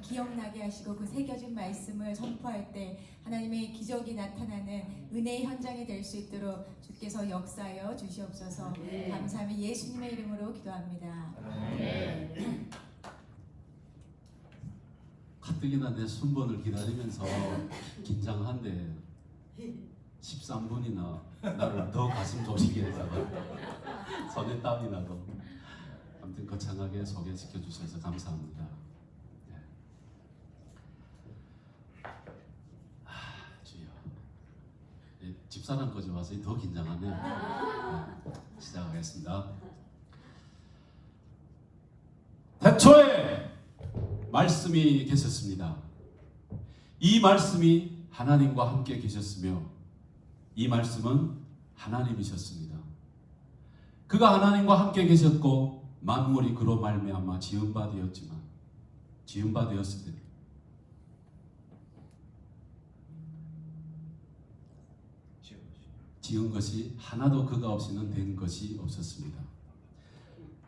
기억나게 하시고 그 새겨진 말씀을 선포할 때 하나님의 기적이 나타나는 은혜의 현장이 될 수 있도록 주께서 역사하여 주시옵소서. 감사하며 예수님의 이름으로 기도합니다. 가뜩이나 내 순번을 기다리면서 긴장한데 13분이나 나를 더 가슴 조시게 해다가 손에 땀이 나도 아무튼 거창하게 소개시켜 주셔서 감사합니다. 네. 주여, 집사람 거지 와서 더 긴장하네요. 네. 시작하겠습니다. 태초에 말씀이 계셨습니다. 이 말씀이 하나님과 함께 계셨으며 이 말씀은 하나님이셨습니다. 그가 하나님과 함께 계셨고 만물이 그로 말미암아 지은 바 되었지만 지은 바 되었을 때 지은 것이 하나도 그가 없이는 된 것이 없었습니다.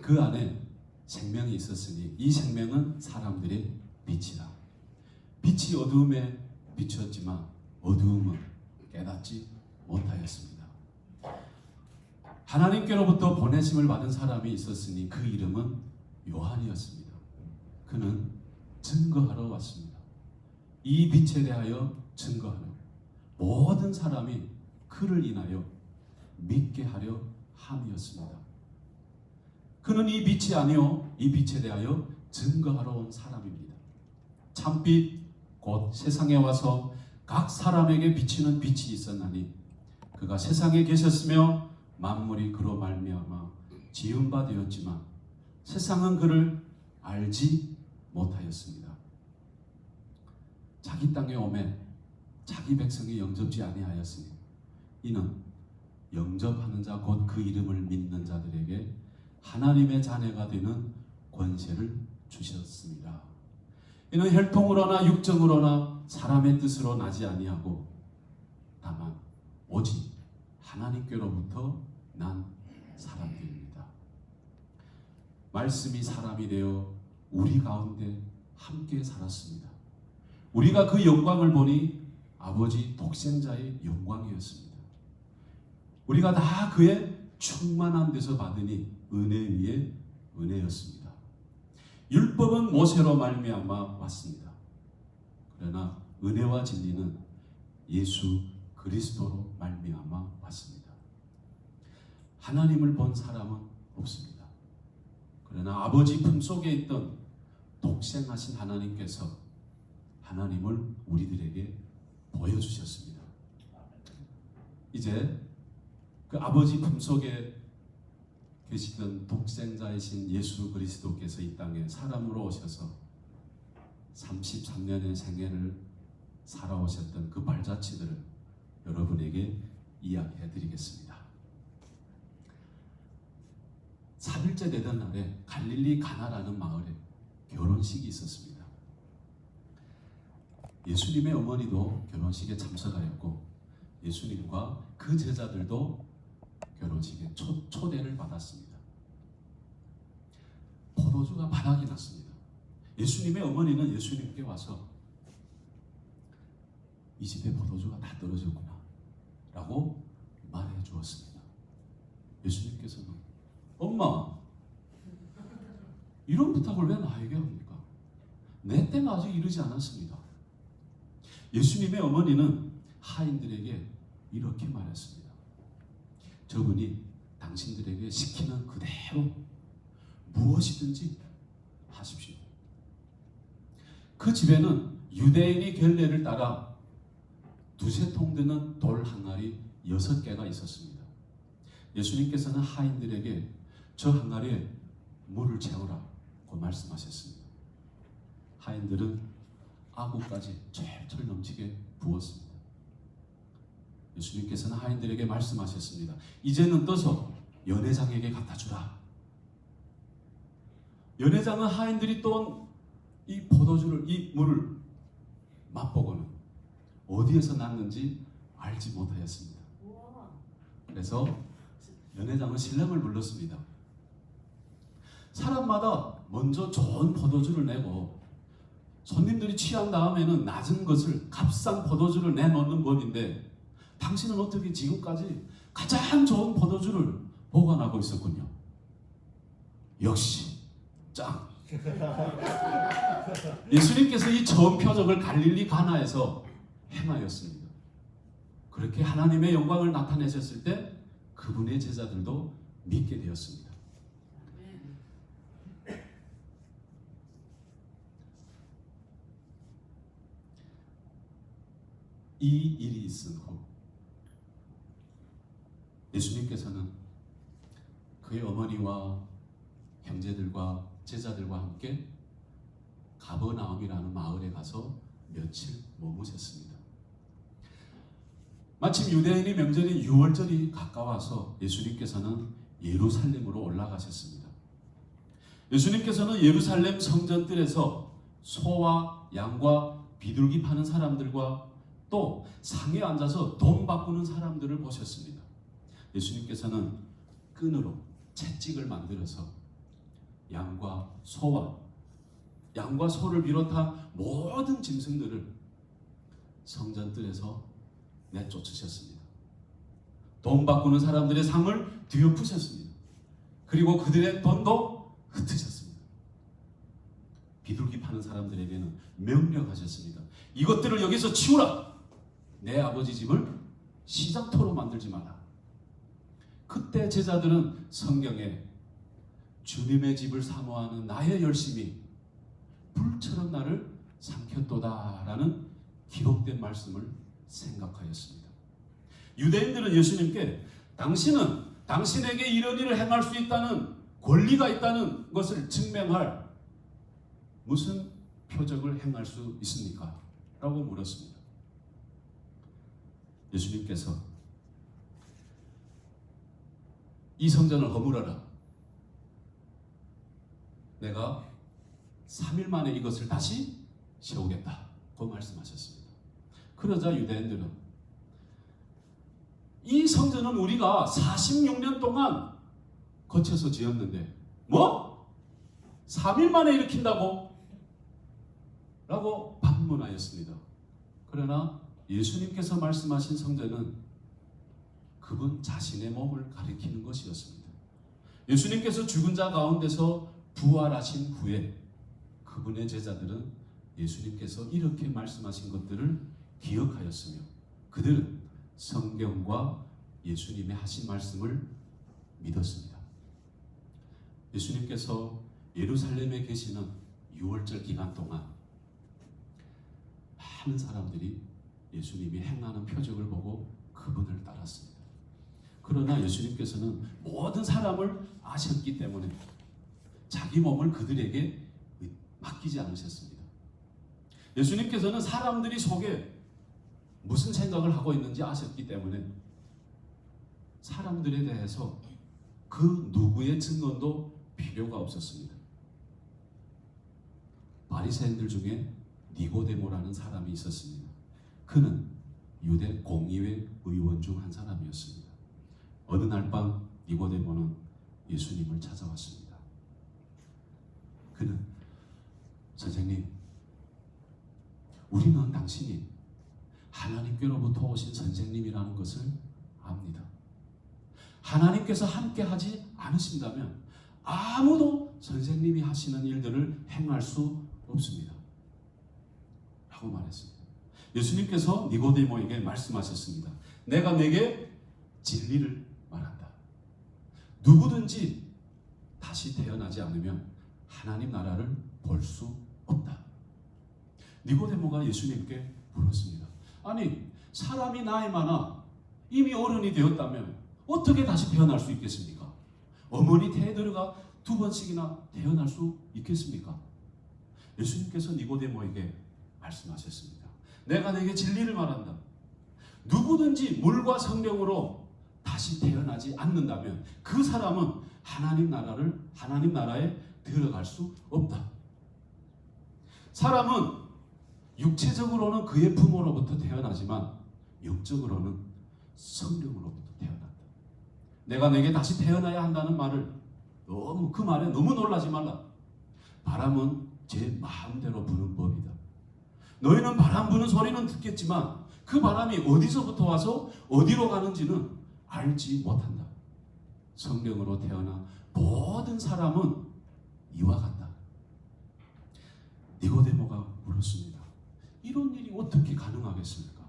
그 안에 생명이 있었으니 이 생명은 사람들의 빛이라. 빛이 어두움에 비추었지만 어두움은 깨닫지 못하였습니다. 하나님께로부터 보내심을 받은 사람이 있었으니 그 이름은 요한이었습니다. 그는 증거하러 왔습니다. 이 빛에 대하여 증거하러 모든 사람이 그를 인하여 믿게 하려 함이었습니다. 그는 이 빛이 아니요 이 빛에 대하여 증거하러 온 사람입니다. 참빛 곧 세상에 와서 각 사람에게 비치는 빛이 있었나니 그가 세상에 계셨으며 만물이 그로 말미암아 지은 바 되었지만 세상은 그를 알지 못하였습니다. 자기 땅에 오매 자기 백성이 영접지 아니하였으니 이는 영접하는 자 곧 그 이름을 믿는 자들에게 하나님의 자녀가 되는 권세를 주셨습니다. 이는 혈통으로나 육정으로나 사람의 뜻으로 나지 아니하고 다만 오직 하나님께로부터 난 사람들입니다. 말씀이 사람이 되어 우리 가운데 함께 살았습니다. 우리가 그 영광을 보니 아버지 독생자의 영광이었습니다. 우리가 다 그의 충만한 데서 받으니 은혜 위에 은혜였습니다. 율법은 모세로 말미암아 왔습니다. 그러나 은혜와 진리는 예수 그리스도로 말미암아 왔습니다. 하나님을 본 사람은 없습니다. 그러나 아버지 품속에 있던 독생하신 하나님께서 하나님을 우리들에게 보여주셨습니다. 이제 그 아버지 품속에 계시던 독생자이신 예수 그리스도께서 이 땅에 사람으로 오셔서 33년의 생애를 살아오셨던 그 발자취들을 여러분에게 이야기해 드리겠습니다. 3일째 되던 날에 갈릴리 가나라는 마을에 결혼식이 있었습니다. 예수님의 어머니도 결혼식에 참석하였고 예수님과 그 제자들도 결혼식에 초대를 받았습니다. 포도주가 바닥이 났습니다. 예수님의 어머니는 예수님께 와서 이 집에 포도주가 다 떨어졌구나 라고 말해 주었습니다. 예수님께서는 엄마 이런 부탁을 왜 나에게 합니까? 내 때는 아직 이르지 않았습니다. 예수님의 어머니는 하인들에게 이렇게 말했습니다. 저분이 당신들에게 시키는 그대로 무엇이든지 하십시오. 그 집에는 유대인이 결례를 따라 두세 통 되는 돌 항아리 6개가 있었습니다. 예수님께서는 하인들에게 저 항아리에 물을 채우라고 말씀하셨습니다. 하인들은 아구까지 철철 넘치게 부었습니다. 예수님께서는 하인들에게 말씀하셨습니다. 이제는 떠서 연회장에게 갖다 주라. 연회장은 하인들이 또 이 포도주를, 이 물을 맛보고는 어디에서 났는지 알지 못하였습니다. 그래서 연회장은 신랑을 불렀습니다. 사람마다 먼저 좋은 포도주를 내고 손님들이 취한 다음에는 낮은 것을 값싼 포도주를 내놓는 법인데 당신은 어떻게 지금까지 가장 좋은 포도주를 보관하고 있었군요. 역시 짱. 예수님께서 이 처음 표적을 갈릴리 가나에서 행하였습니다. 그렇게 하나님의 영광을 나타내셨을 때 그분의 제자들도 믿게 되었습니다. 이 일이 있은 후 예수님께서는 그의 어머니와 형제들과 제자들과 함께 가버나움이라는 마을에 가서 며칠 머무셨습니다. 마침 유대인의 명절인 유월절이 가까워서 예수님께서는 예루살렘으로 올라가셨습니다. 예수님께서는 예루살렘 성전뜰에서 소와 양과 비둘기 파는 사람들과 또 상에 앉아서 돈 바꾸는 사람들을 보셨습니다. 예수님께서는 끈으로 채찍을 만들어서 양과 소를 비롯한 모든 짐승들을 성전뜰에서 내쫓으셨습니다. 돈 바꾸는 사람들의 상을 뒤엎으셨습니다. 그리고 그들의 돈도 흩으셨습니다. 비둘기 파는 사람들에게는 명령하셨습니다. 이것들을 여기서 치우라. 내 아버지 집을 시장터로 만들지 마라. 그때 제자들은 성경에 주님의 집을 사모하는 나의 열심이 불처럼 나를 삼켰도다라는 기록된 말씀을 생각하였습니다. 유대인들은 예수님께 당신은 당신에게 이런 일을 행할 수 있다는 권리가 있다는 것을 증명할 무슨 표적을 행할 수 있습니까? 라고 물었습니다. 예수님께서 이 성전을 허물어라. 내가 3일 만에 이것을 다시 세우겠다고 말씀하셨습니다. 그러자 유대인들은 이 성전은 우리가 46년 동안 거쳐서 지었는데 뭐? 3일 만에 일으킨다고? 라고 반문하였습니다. 그러나 예수님께서 말씀하신 성전은 그분 자신의 몸을 가리키는 것이었습니다. 예수님께서 죽은 자 가운데서 부활하신 후에 그분의 제자들은 예수님께서 이렇게 말씀하신 것들을 기억하였으며 그들은 성경과 예수님의 하신 말씀을 믿었습니다. 예수님께서 예루살렘에 계시는 6월절 기간 동안 많은 사람들이 예수님이 행하는 표적을 보고 그분을 따랐습니다. 그러나 예수님께서는 모든 사람을 아셨기 때문에 자기 몸을 그들에게 맡기지 않으셨습니다. 예수님께서는 사람들이 속에 무슨 생각을 하고 있는지 아셨기 때문에 사람들에 대해서 그 누구의 증언도 필요가 없었습니다. 바리새인들 중에 니고데모라는 사람이 있었습니다. 그는 유대 공의회 의원 중 한 사람이었습니다. 어느 날 밤 니고데모는 예수님을 찾아왔습니다. 그는 선생님, 우리는 당신이 하나님께로부터 오신 선생님이라는 것을 압니다. 하나님께서 함께 하지 않으신다면 아무도 선생님이 하시는 일들을 행할 수 없습니다. 라고 말했습니다. 예수님께서 니고데모에게 말씀하셨습니다. 내가 내게 진리를 말한다. 누구든지 다시 태어나지 않으면 하나님 나라를 볼 수 없다. 니고데모가 예수님께 물었습니다. 아니, 사람이 나이 많아 이미 어른이 되었다면 어떻게 다시 태어날 수 있겠습니까? 어머니 태에 들어가 2번씩이나 태어날 수 있겠습니까? 예수님께서 니고데모에게 말씀하셨습니다. 내가 내게 진리를 말한다. 누구든지 물과 성령으로 다시 태어나지 않는다면 그 사람은 하나님 나라에 들어갈 수 없다. 사람은 육체적으로는 그의 부모로부터 태어나지만 영적으로는 성령으로부터 태어난다. 내가 내게 다시 태어나야 한다는 말을 그 말에 너무 놀라지 말라. 바람은 제 마음대로 부는 법이다. 너희는 바람 부는 소리는 듣겠지만 그 바람이 어디서부터 와서 어디로 가는지는 알지 못한다. 성령으로 태어나 모든 사람은 이와 같다. 니고데모가 물었습니다. 이런 일이 어떻게 가능하겠습니까?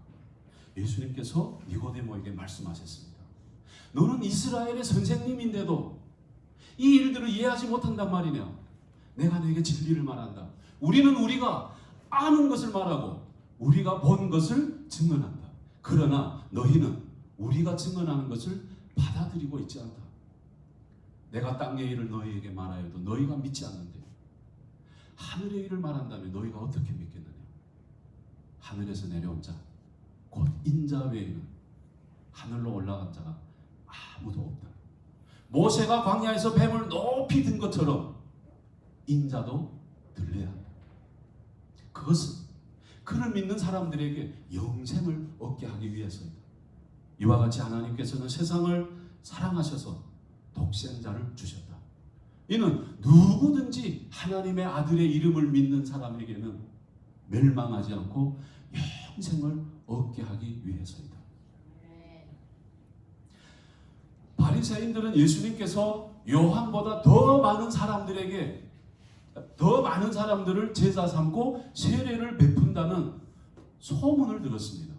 예수님께서 니고데모에게 말씀하셨습니다. 너는 이스라엘의 선생님인데도 이 일들을 이해하지 못한단 말이냐. 내가 너에게 진리를 말한다. 우리는 우리가 아는 것을 말하고 우리가 본 것을 증언한다. 그러나 너희는 우리가 증언하는 것을 받아들이고 있지 않다. 내가 땅의 일을 너희에게 말하여도 너희가 믿지 않는데 하늘의 일을 말한다면 너희가 어떻게 믿겠느냐. 하늘에서 내려온 자, 곧 인자 외에는 하늘로 올라간 자가 아무도 없다. 모세가 광야에서 뱀을 높이 든 것처럼 인자도 들려야 한다. 그것은 그를 믿는 사람들에게 영생을 얻게 하기 위해서이다. 이와 같이 하나님께서는 세상을 사랑하셔서 독생자를 주셨다. 이는 누구든지 하나님의 아들의 이름을 믿는 사람에게는 멸망하지 않고 영생을 얻게 하기 위해서이다. 바리새인들은 예수님께서 요한보다 더 많은 사람들을 제자 삼고 세례를 베푼다는 소문을 들었습니다.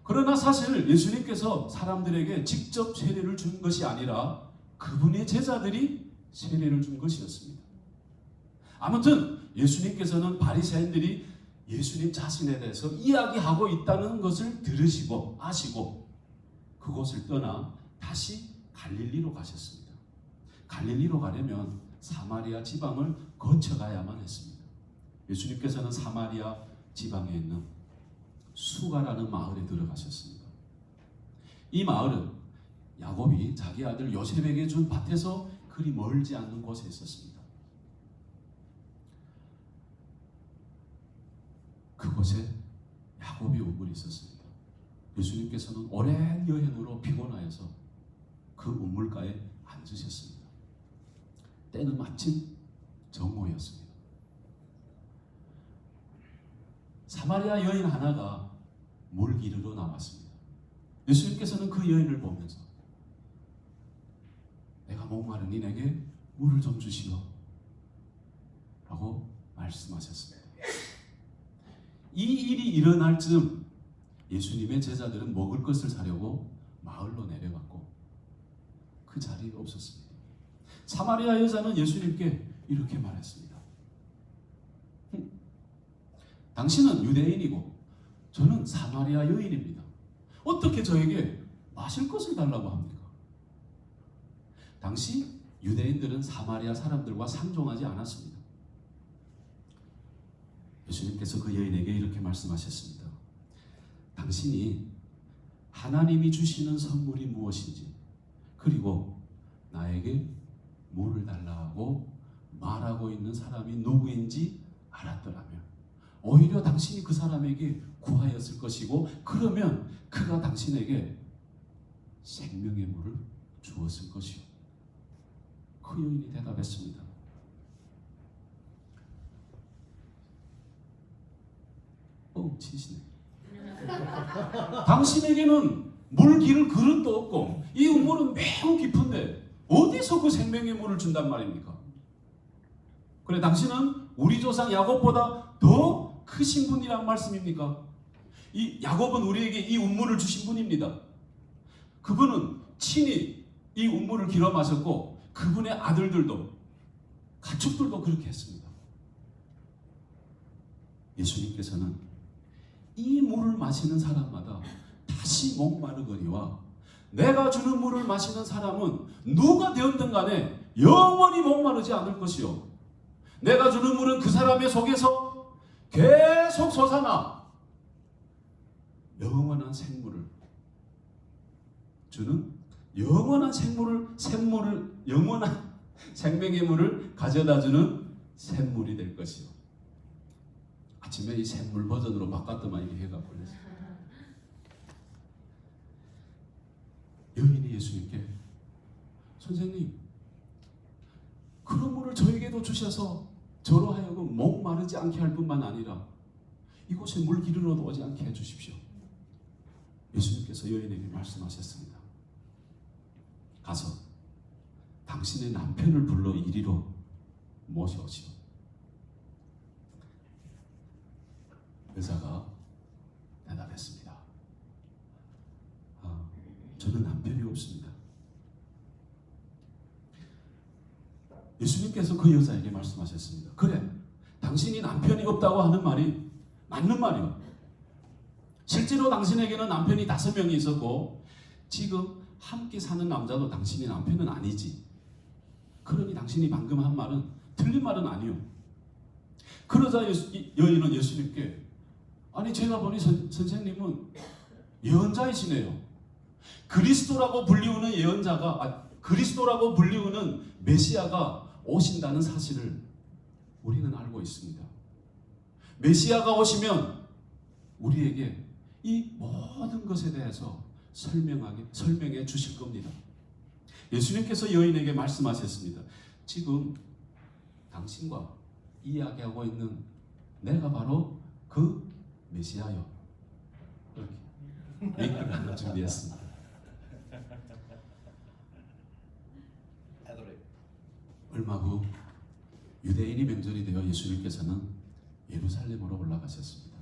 그러나 사실 예수님께서 사람들에게 직접 세례를 준 것이 아니라 그분의 제자들이 세례를 준 것이었습니다. 아무튼 예수님께서는 바리새인들이 예수님 자신에 대해서 이야기하고 있다는 것을 들으시고 아시고 그곳을 떠나 다시 갈릴리로 가셨습니다. 갈릴리로 가려면 사마리아 지방을 거쳐가야만 했습니다. 예수님께서는 사마리아 지방에 있는 수가라는 마을에 들어가셨습니다. 이 마을은 야곱이 자기 아들 요셉에게 준 밭에서 그리 멀지 않는 곳에 있었습니다. 그곳에 야곱이 우물이 있었습니다. 예수님께서는 오랜 여행으로 피곤하여서 그 우물가에 앉으셨습니다. 때는 마침 정오였습니다. 사마리아 여인 하나가 물 기르러 나왔습니다. 예수님께서는 그 여인을 보면서 내가 목마르니 내게 물을 좀 주시오 라고 말씀하셨습니다. 이 일이 일어날 즈음 예수님의 제자들은 먹을 것을 사려고 마을로 내려갔고 그 자리에 없었습니다. 사마리아 여자는 예수님께 이렇게 말했습니다. 당신은 유대인이고 저는 사마리아 여인입니다. 어떻게 저에게 마실 것을 달라고 합니까? 당시 유대인들은 사마리아 사람들과 상종하지 않았습니다. 예수님께서 그 여인에게 이렇게 말씀하셨습니다. 당신이 하나님이 주시는 선물이 무엇인지 그리고 나에게 물을 달라고 말하고 있는 사람이 누구인지 알았더라면 오히려 당신이 그 사람에게 구하였을 것이고 그러면 그가 당신에게 생명의 물을 주었을 것이요. 그 여인이 대답했습니다. 치시네. 당신에게는 물 기를 그릇도 없고 이 우물은 매우 깊은데 어디서 그 생명의 물을 준단 말입니까? 그래 당신은 우리 조상 야곱보다 더 크신 분이란 말씀입니까? 이 야곱은 우리에게 이 우물을 주신 분입니다. 그분은 친히 이 우물을 길어 마셨고 그분의 아들들도 가축들도 그렇게 했습니다. 예수님께서는 이 물을 마시는 사람마다 다시 목마르거니와 내가 주는 물을 마시는 사람은 누가 되었든 간에 영원히 목마르지 않을 것이요 내가 주는 물은 그 사람의 속에서 계속 솟아나 영원한 생물을 주는 영원한 영원한 생명의 물을 가져다주는 샘물이 될 것이요. 아침에 이 샘물 버전으로 바꿨더만 이게 해가 걸렸어요. 여인이 예수님께 선생님 그런 물을 저에게도 주셔서 저로 하여금 목마르지 않게 할 뿐만 아니라 이곳에 물 기르러도 오지 않게 해주십시오. 예수님께서 여인에게 말씀하셨습니다. 가서 당신의 남편을 불러 이리로 모셔오시오. 여자가 대답했습니다. 저는 남편이 없습니다. 예수님께서 그 여자에게 말씀하셨습니다. 그래, 당신이 남편이 없다고 하는 말이 맞는 말이요. 실제로 당신에게는 남편이 5명이 있었고 지금 함께 사는 남자도 당신이 남편은 아니지. 그러니 당신이 방금 한 말은 틀린 말은 아니요. 그러자 여인은 예수님께 아니 제가 보니 선생님은 예언자이시네요. 그리스도라고 불리우는 예언자가 그리스도라고 불리우는 메시아가 오신다는 사실을 우리는 알고 있습니다. 메시아가 오시면 우리에게 이 모든 것에 대해서 설명해 주실 겁니다. 예수님께서 여인에게 말씀하셨습니다. 지금 당신과 이야기하고 있는 내가 바로 그 메시아요. 이렇게 메이크를 하나 준비했습니다. 얼마 후 유대인이 명절이 되어 예수님께서는 예루살렘으로 올라가셨습니다.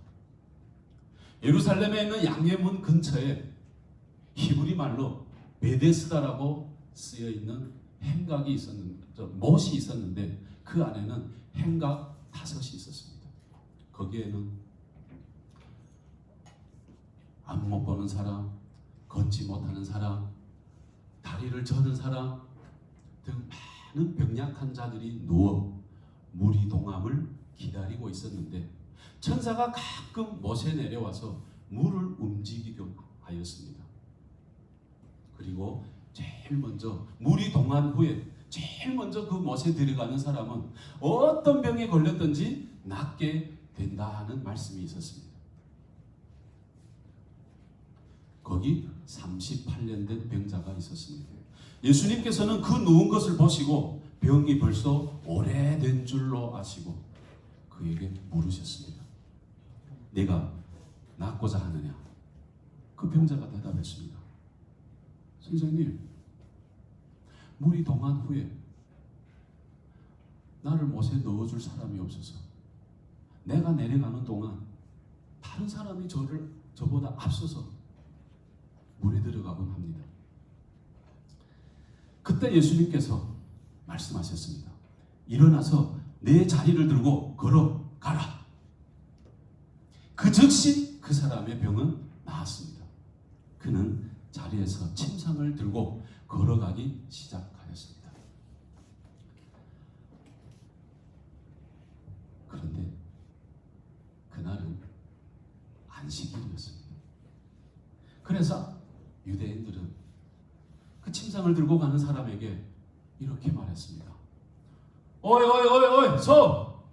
예루살렘에 있는 양예문 근처에 히브리 말로 베데스다라고 쓰여 있는 행각이 있었는데, 못이 있었는데 그 안에는 행각 5이 있었습니다. 거기에는 안 못 보는 사람, 걷지 못하는 사람, 다리를 저는 사람 등 많은 병약한 자들이 누워 무리동함을 기다리고 있었는데 천사가 가끔 못에 내려와서 물을 움직이게 하였습니다. 그리고 제일 먼저 물이 동한 후에 제일 먼저 그 못에 들어가는 사람은 어떤 병에 걸렸든지 낫게 된다는 말씀이 있었습니다. 거기 38년 된 병자가 있었습니다. 예수님께서는 그 누운 것을 보시고 병이 벌써 오래된 줄로 아시고 그에게 물으셨습니다. 네가 낫고자 하느냐? 그 병자가 대답했습니다. 선생님, 물이 동한 후에 나를 못에 넣어줄 사람이 없어서 내가 내려가는 동안 다른 사람이 저보다 앞서서 물에 들어가곤 합니다. 그때 예수님께서 말씀하셨습니다. 일어나서 내 자리를 들고 걸어가라. 그 즉시 그 사람의 병은 나았습니다. 그는 자리에서 침상을 들고 걸어가기 시작하였습니다. 그런데 그날은 안식일이었습니다. 그래서 유대인들은 그 침상을 들고 가는 사람에게 이렇게 말했습니다. 어이 서!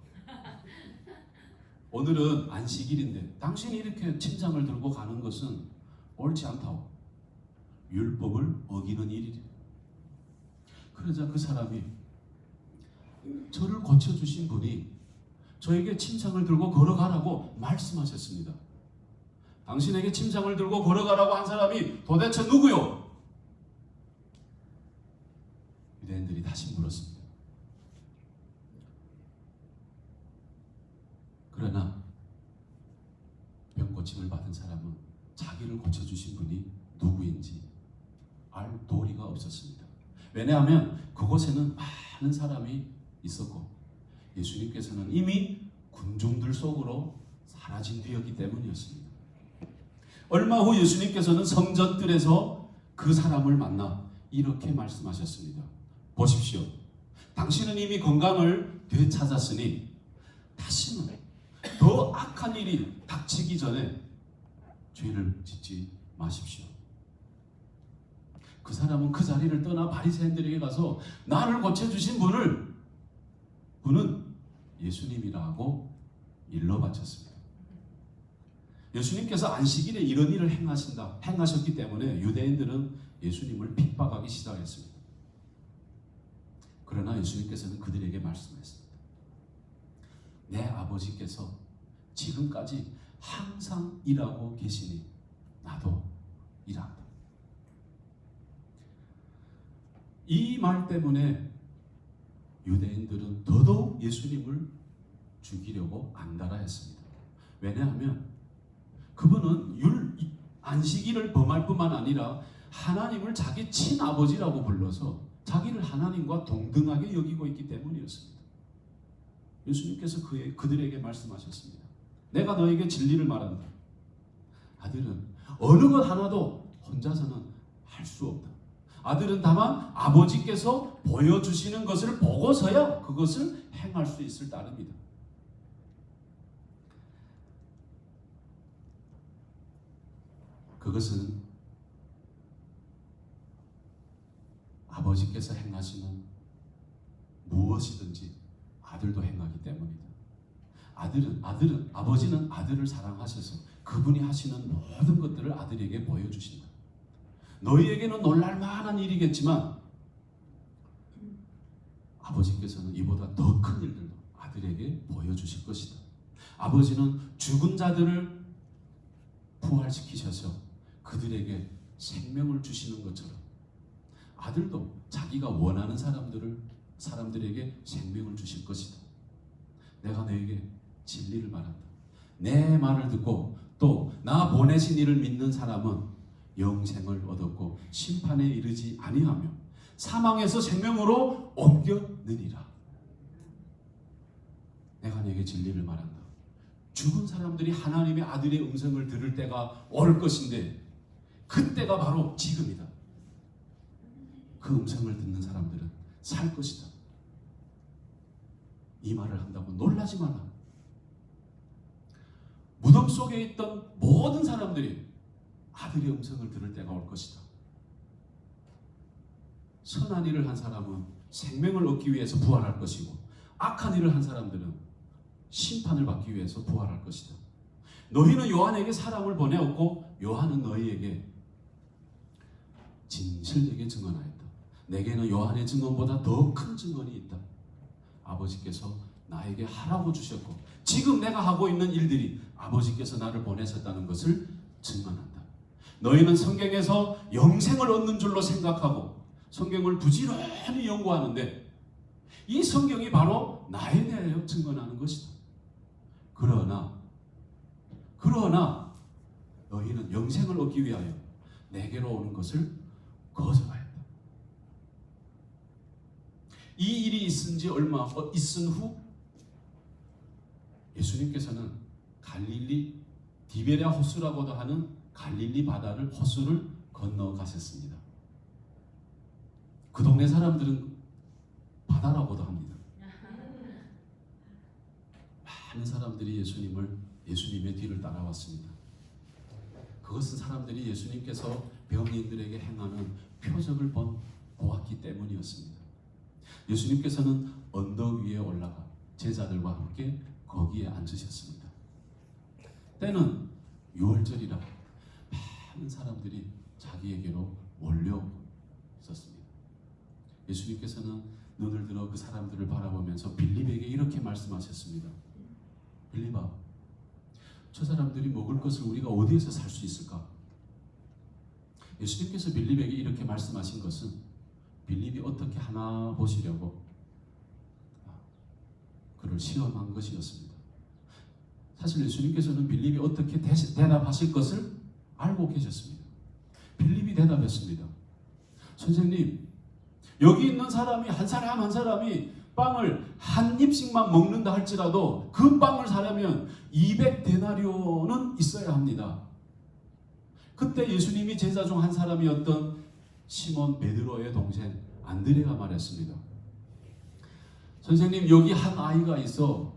오늘은 안식일인데 당신이 이렇게 침상을 들고 가는 것은 옳지 않다고. 율법을 어기는 일이래. 그러자 그 사람이 저를 고쳐주신 분이 저에게 침상을 들고 걸어가라고 말씀하셨습니다. 당신에게 침상을 들고 걸어가라고 한 사람이 도대체 누구요? 유대인들이 다시 물었습니다. 그러나 병 고침을 받은 사람은 자기를 고쳐주신 분이 누구인지 알 도리가 없었습니다. 왜냐하면 그곳에는 많은 사람이 있었고 예수님께서는 이미 군중들 속으로 사라진 뒤였기 때문이었습니다. 얼마 후 예수님께서는 성전뜰에서 그 사람을 만나 이렇게 말씀하셨습니다. 보십시오. 당신은 이미 건강을 되찾았으니 다시는 더 악한 일이 닥치기 전에 죄를 짓지 마십시오. 그 사람은 그 자리를 떠나 바리새인들에게 가서 나를 고쳐주신 분은 예수님이라고 일러 바쳤습니다. 예수님께서 안식일에 이런 일을 행하셨기 때문에 유대인들은 예수님을 핍박하기 시작했습니다. 그러나 예수님께서는 그들에게 말씀했습니다. 내 아버지께서 지금까지 항상 일하고 계시니 나도 일한다. 이 말 때문에 유대인들은 더더욱 예수님을 죽이려고 안달아 했습니다. 왜냐하면 그분은 안식일을 범할 뿐만 아니라 하나님을 자기 친아버지라고 불러서 자기를 하나님과 동등하게 여기고 있기 때문이었습니다. 예수님께서 그들에게 말씀하셨습니다. 내가 너에게 진리를 말한다. 아들은 어느 것 하나도 혼자서는 할 수 없다. 아들은 다만 아버지께서 보여주시는 것을 보고서야 그것을 행할 수 있을 따름이다. 그것은 아버지께서 행하시는 무엇이든지 아들도 행하기 때문이다. 아버지는 아들을 사랑하셔서 그분이 하시는 모든 것들을 아들에게 보여주신다. 너희에게는 놀랄만한 일이겠지만 아버지께서는 이보다 더 큰 일들도 아들에게 보여주실 것이다. 아버지는 죽은 자들을 부활시키셔서 그들에게 생명을 주시는 것처럼 아들도 자기가 원하는 사람들에게 생명을 주실 것이다. 내가 너에게 진리를 말한다. 내 말을 듣고 또 나 보내신 이를 믿는 사람은 영생을 얻었고 심판에 이르지 아니하며 사망에서 생명으로 옮겨느니라. 내가 너에게 진리를 말한다. 죽은 사람들이 하나님의 아들의 음성을 들을 때가 올 것인데 그때가 바로 지금이다. 그 음성을 듣는 사람들은 살 것이다. 이 말을 한다고 놀라지 마라. 무덤 속에 있던 모든 사람들이 아들의 음성을 들을 때가 올 것이다. 선한 일을 한 사람은 생명을 얻기 위해서 부활할 것이고 악한 일을 한 사람들은 심판을 받기 위해서 부활할 것이다. 너희는 요한에게 사람을 보내었고 요한은 너희에게 진실되게 증언하였다. 내게는 요한의 증언보다 더 큰 증언이 있다. 아버지께서 나에게 하라고 주셨고 지금 내가 하고 있는 일들이 아버지께서 나를 보내셨다는 것을 증언한다. 너희는 성경에서 영생을 얻는 줄로 생각하고 성경을 부지런히 연구하는데 이 성경이 바로 나에 대하여 증언하는 것이다. 그러나 너희는 영생을 얻기 위하여 내게로 오는 것을 거절하였다. 이 일이 있은 후 예수님께서는 갈릴리 디베랴 호수라고도 하는 갈릴리 바다를 호수를 건너가셨습니다. 그 동네 사람들은 바다라고도 합니다. 많은 사람들이 예수님의 뒤를 따라왔습니다. 그것은 사람들이 예수님께서 병인들에게 행하는 표적을 보았기 때문이었습니다. 예수님께서는 언덕 위에 올라가 제자들과 함께 거기에 앉으셨습니다. 때는 6월절이라 많은 사람들이 자기에게로 몰려 있었습니다. 예수님께서는 눈을 들어 그 사람들을 바라보면서 빌립에게 이렇게 말씀하셨습니다. 빌립아, 저 사람들이 먹을 것을 우리가 어디에서 살 수 있을까? 예수님께서 빌립에게 이렇게 말씀하신 것은 빌립이 어떻게 하나 보시려고 그를 시험한 것이었습니다. 사실 예수님께서는 빌립이 어떻게 대답하실 것을 알고 계셨습니다. 빌립이 대답했습니다. 선생님, 여기 있는 사람이 한 사람이 빵을 한 입씩만 먹는다 할지라도 그 빵을 사려면 200데나리온은 있어야 합니다. 그때 예수님이 제자 중 한 사람이었던 시몬 베드로의 동생 안드레가 말했습니다. 선생님, 여기 한 아이가 있어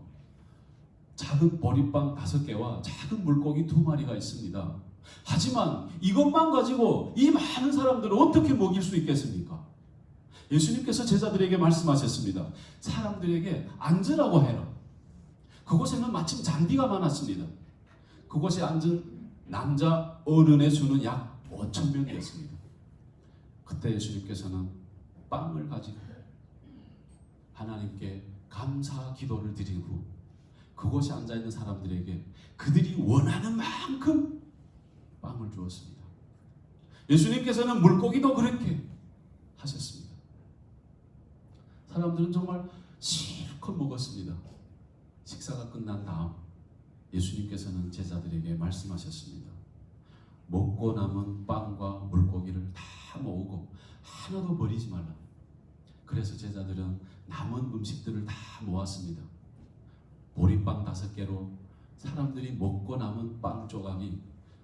작은 보리빵 5개와 작은 물고기 2마리가 있습니다. 하지만 이것만 가지고 이 많은 사람들을 어떻게 먹일 수 있겠습니까? 예수님께서 제자들에게 말씀하셨습니다. 사람들에게 앉으라고 해라. 그곳에는 마침 잔디가 많았습니다. 그곳에 앉은 남자 어른의 수는 약 5,000명이었습니다. 그때 예수님께서는 빵을 가지고 하나님께 감사 기도를 드린 후 그곳에 앉아있는 사람들에게 그들이 원하는 만큼 빵을 주었습니다. 예수님께서는 물고기도 그렇게 하셨습니다. 사람들은 정말 실컷 먹었습니다. 식사가 끝난 다음 예수님께서는 제자들에게 말씀하셨습니다. 먹고 남은 빵과 물고기를 다 모으고 하나도 버리지 말라. 그래서 제자들은 남은 음식들을 다 모았습니다. 보리빵 5개로 사람들이 먹고 남은 빵 조각이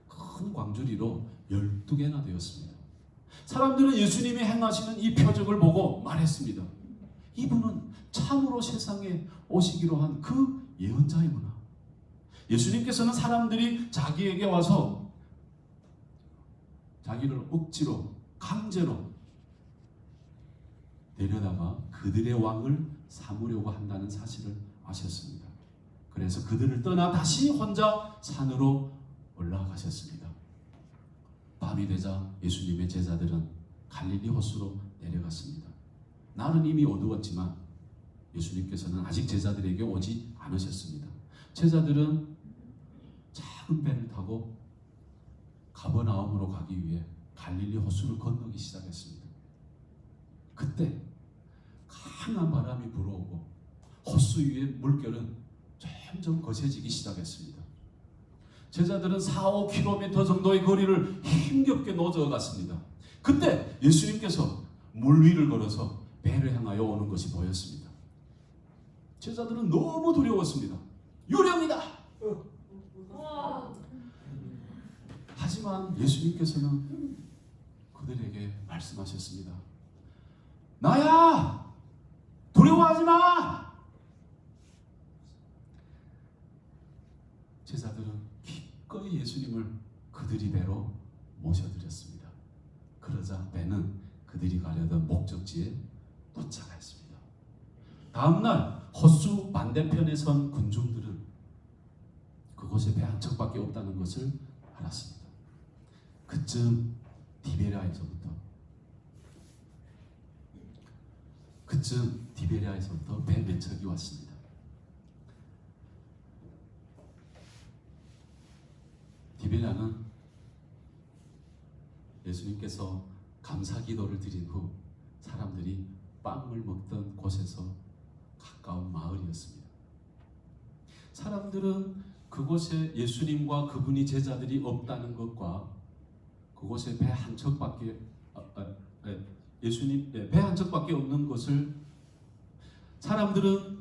큰 광주리로 12개나 되었습니다. 사람들은 예수님이 행하시는 이 표적을 보고 말했습니다. 이분은 참으로 세상에 오시기로 한 그 예언자이구나. 예수님께서는 사람들이 자기에게 와서 자기를 억지로 강제로 데려다가 그들의 왕을 삼으려고 한다는 사실을 아셨습니다. 그래서 그들을 떠나 다시 혼자 산으로 올라가셨습니다. 밤이 되자 예수님의 제자들은 갈릴리 호수로 내려갔습니다. 날은 이미 어두웠지만 예수님께서는 아직 제자들에게 오지 않으셨습니다. 제자들은 작은 배를 타고 가버나움으로 가기 위해 갈릴리 호수를 건너기 시작했습니다. 그때 강한 바람이 불어오고 호수 위의 물결은 점점 거세지기 시작했습니다. 제자들은 4-5km 정도의 거리를 힘겹게 노져갔습니다. 그때 예수님께서 물 위를 걸어서 배를 향하여 오는 것이 보였습니다. 제자들은 너무 두려웠습니다. 유령이다! 하지만 예수님께서는 그들에게 말씀하셨습니다. 나야! 두려워하지 마! 제자들은 기꺼이 예수님을 그들이 배로 모셔드렸습니다. 그러자 배는 그들이 가려던 목적지에 도착했습니다. 다음날 호수 반대편에 선 군중들은 그곳에 배 한 척밖에 없다는 것을 알았습니다. 그쯤 디베리아에서부터 배 몇 척이 왔습니다. 디베리아는 예수님께서 감사 기도를 드린 후 사람들이 빵을 먹던 곳에서 가까운 마을이었습니다. 사람들은 그곳에 예수님과 그분이 제자들이 없다는 것과 그곳에 배 한 척밖에 배 한 척밖에 없는 것을 사람들은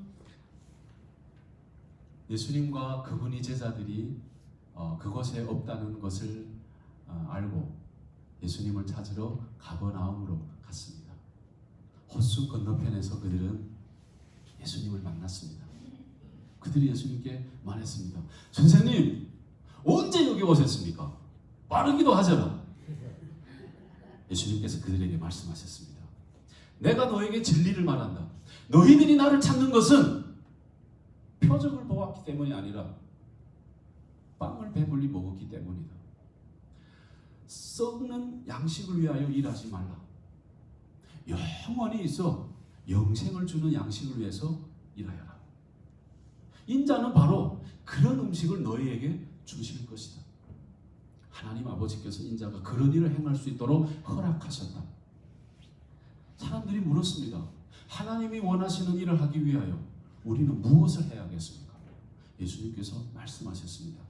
예수님과 그분이 제자들이 그곳에 없다는 것을 알고 예수님을 찾으러 가버나움으로 갔습니다. 호수 건너편에서 그들은 예수님을 만났습니다. 그들이 예수님께 말했습니다. 선생님, 언제 여기 오셨습니까? 빠르기도 하잖아. 예수님께서 그들에게 말씀하셨습니다. 내가 너에게 진리를 말한다. 너희들이 나를 찾는 것은 표적을 보았기 때문이 아니라 빵을 배불리 먹었기 때문이다. 썩는 양식을 위하여 일하지 말라. 영원히 있어 영생을 주는 양식을 위해서 일하여라. 인자는 바로 그런 음식을 너희에게 주실 것이다. 하나님 아버지께서 인자가 그런 일을 행할 수 있도록 허락하셨다. 사람들이 물었습니다. 하나님이 원하시는 일을 하기 위하여 우리는 무엇을 해야겠습니까? 예수님께서 말씀하셨습니다.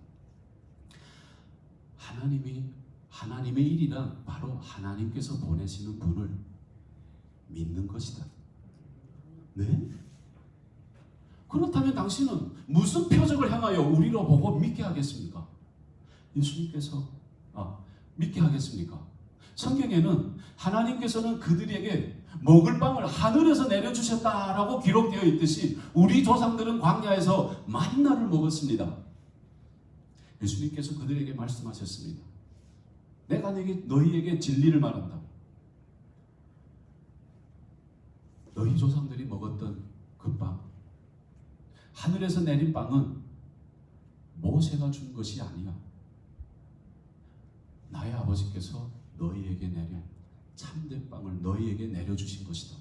하나님의 일이란 바로 하나님께서 보내시는 분을 믿는 것이다. 네? 그렇다면 당신은 무슨 표적을 향하여 우리로 보고 믿게 하겠습니까? 예수님께서 믿게 하겠습니까? 성경에는 하나님께서는 그들에게 먹을 빵을 하늘에서 내려주셨다라고 기록되어 있듯이 우리 조상들은 광야에서 만나를 먹었습니다. 예수님께서 그들에게 말씀하셨습니다. 내가 너희에게 진리를 말한다. 너희 조상들이 먹었던 그 빵, 하늘에서 내린 빵은 모세가 준 것이 아니야. 나의 아버지께서 너희에게 내린 참된 빵을 너희에게 내려주신 것이다.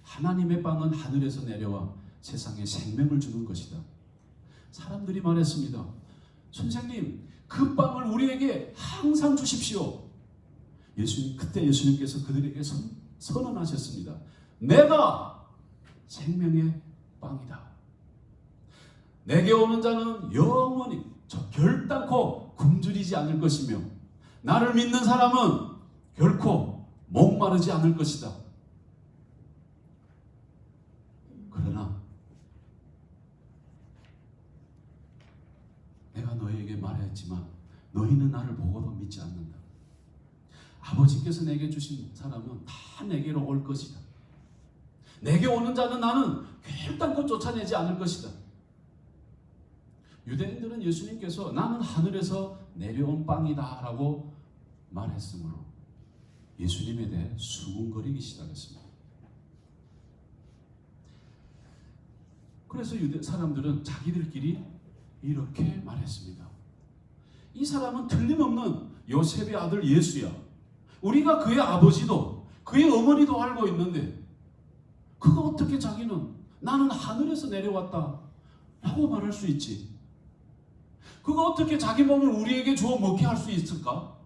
하나님의 빵은 하늘에서 내려와 세상에 생명을 주는 것이다. 사람들이 말했습니다. 선생님, 그 빵을 우리에게 항상 주십시오. 그때 예수님께서 그들에게 선언하셨습니다. 내가 생명의 빵이다. 내게 오는 자는 영원히 결단코 굶주리지 않을 것이며 나를 믿는 사람은 결코 목마르지 않을 것이다. 그러나 내가 너희에게 말했지만 너희는 나를 보고도 믿지 않는다. 아버지께서 내게 주신 사람은 다 내게로 올 것이다. 내게 오는 자는 나는 결단코 쫓아내지 않을 것이다. 유대인들은 예수님께서 나는 하늘에서 내려온 빵이다 라고 말했으므로 예수님에 대해 수군거리기 시작했습니다. 그래서 유대 사람들은 자기들끼리 이렇게 말했습니다. 이 사람은 틀림없는 요셉의 아들 예수야. 우리가 그의 아버지도 그의 어머니도 알고 있는데 그가 어떻게 자기는 나는 하늘에서 내려왔다 라고 말할 수 있지? 그가 어떻게 자기 몸을 우리에게 주어 먹게 할 수 있을까?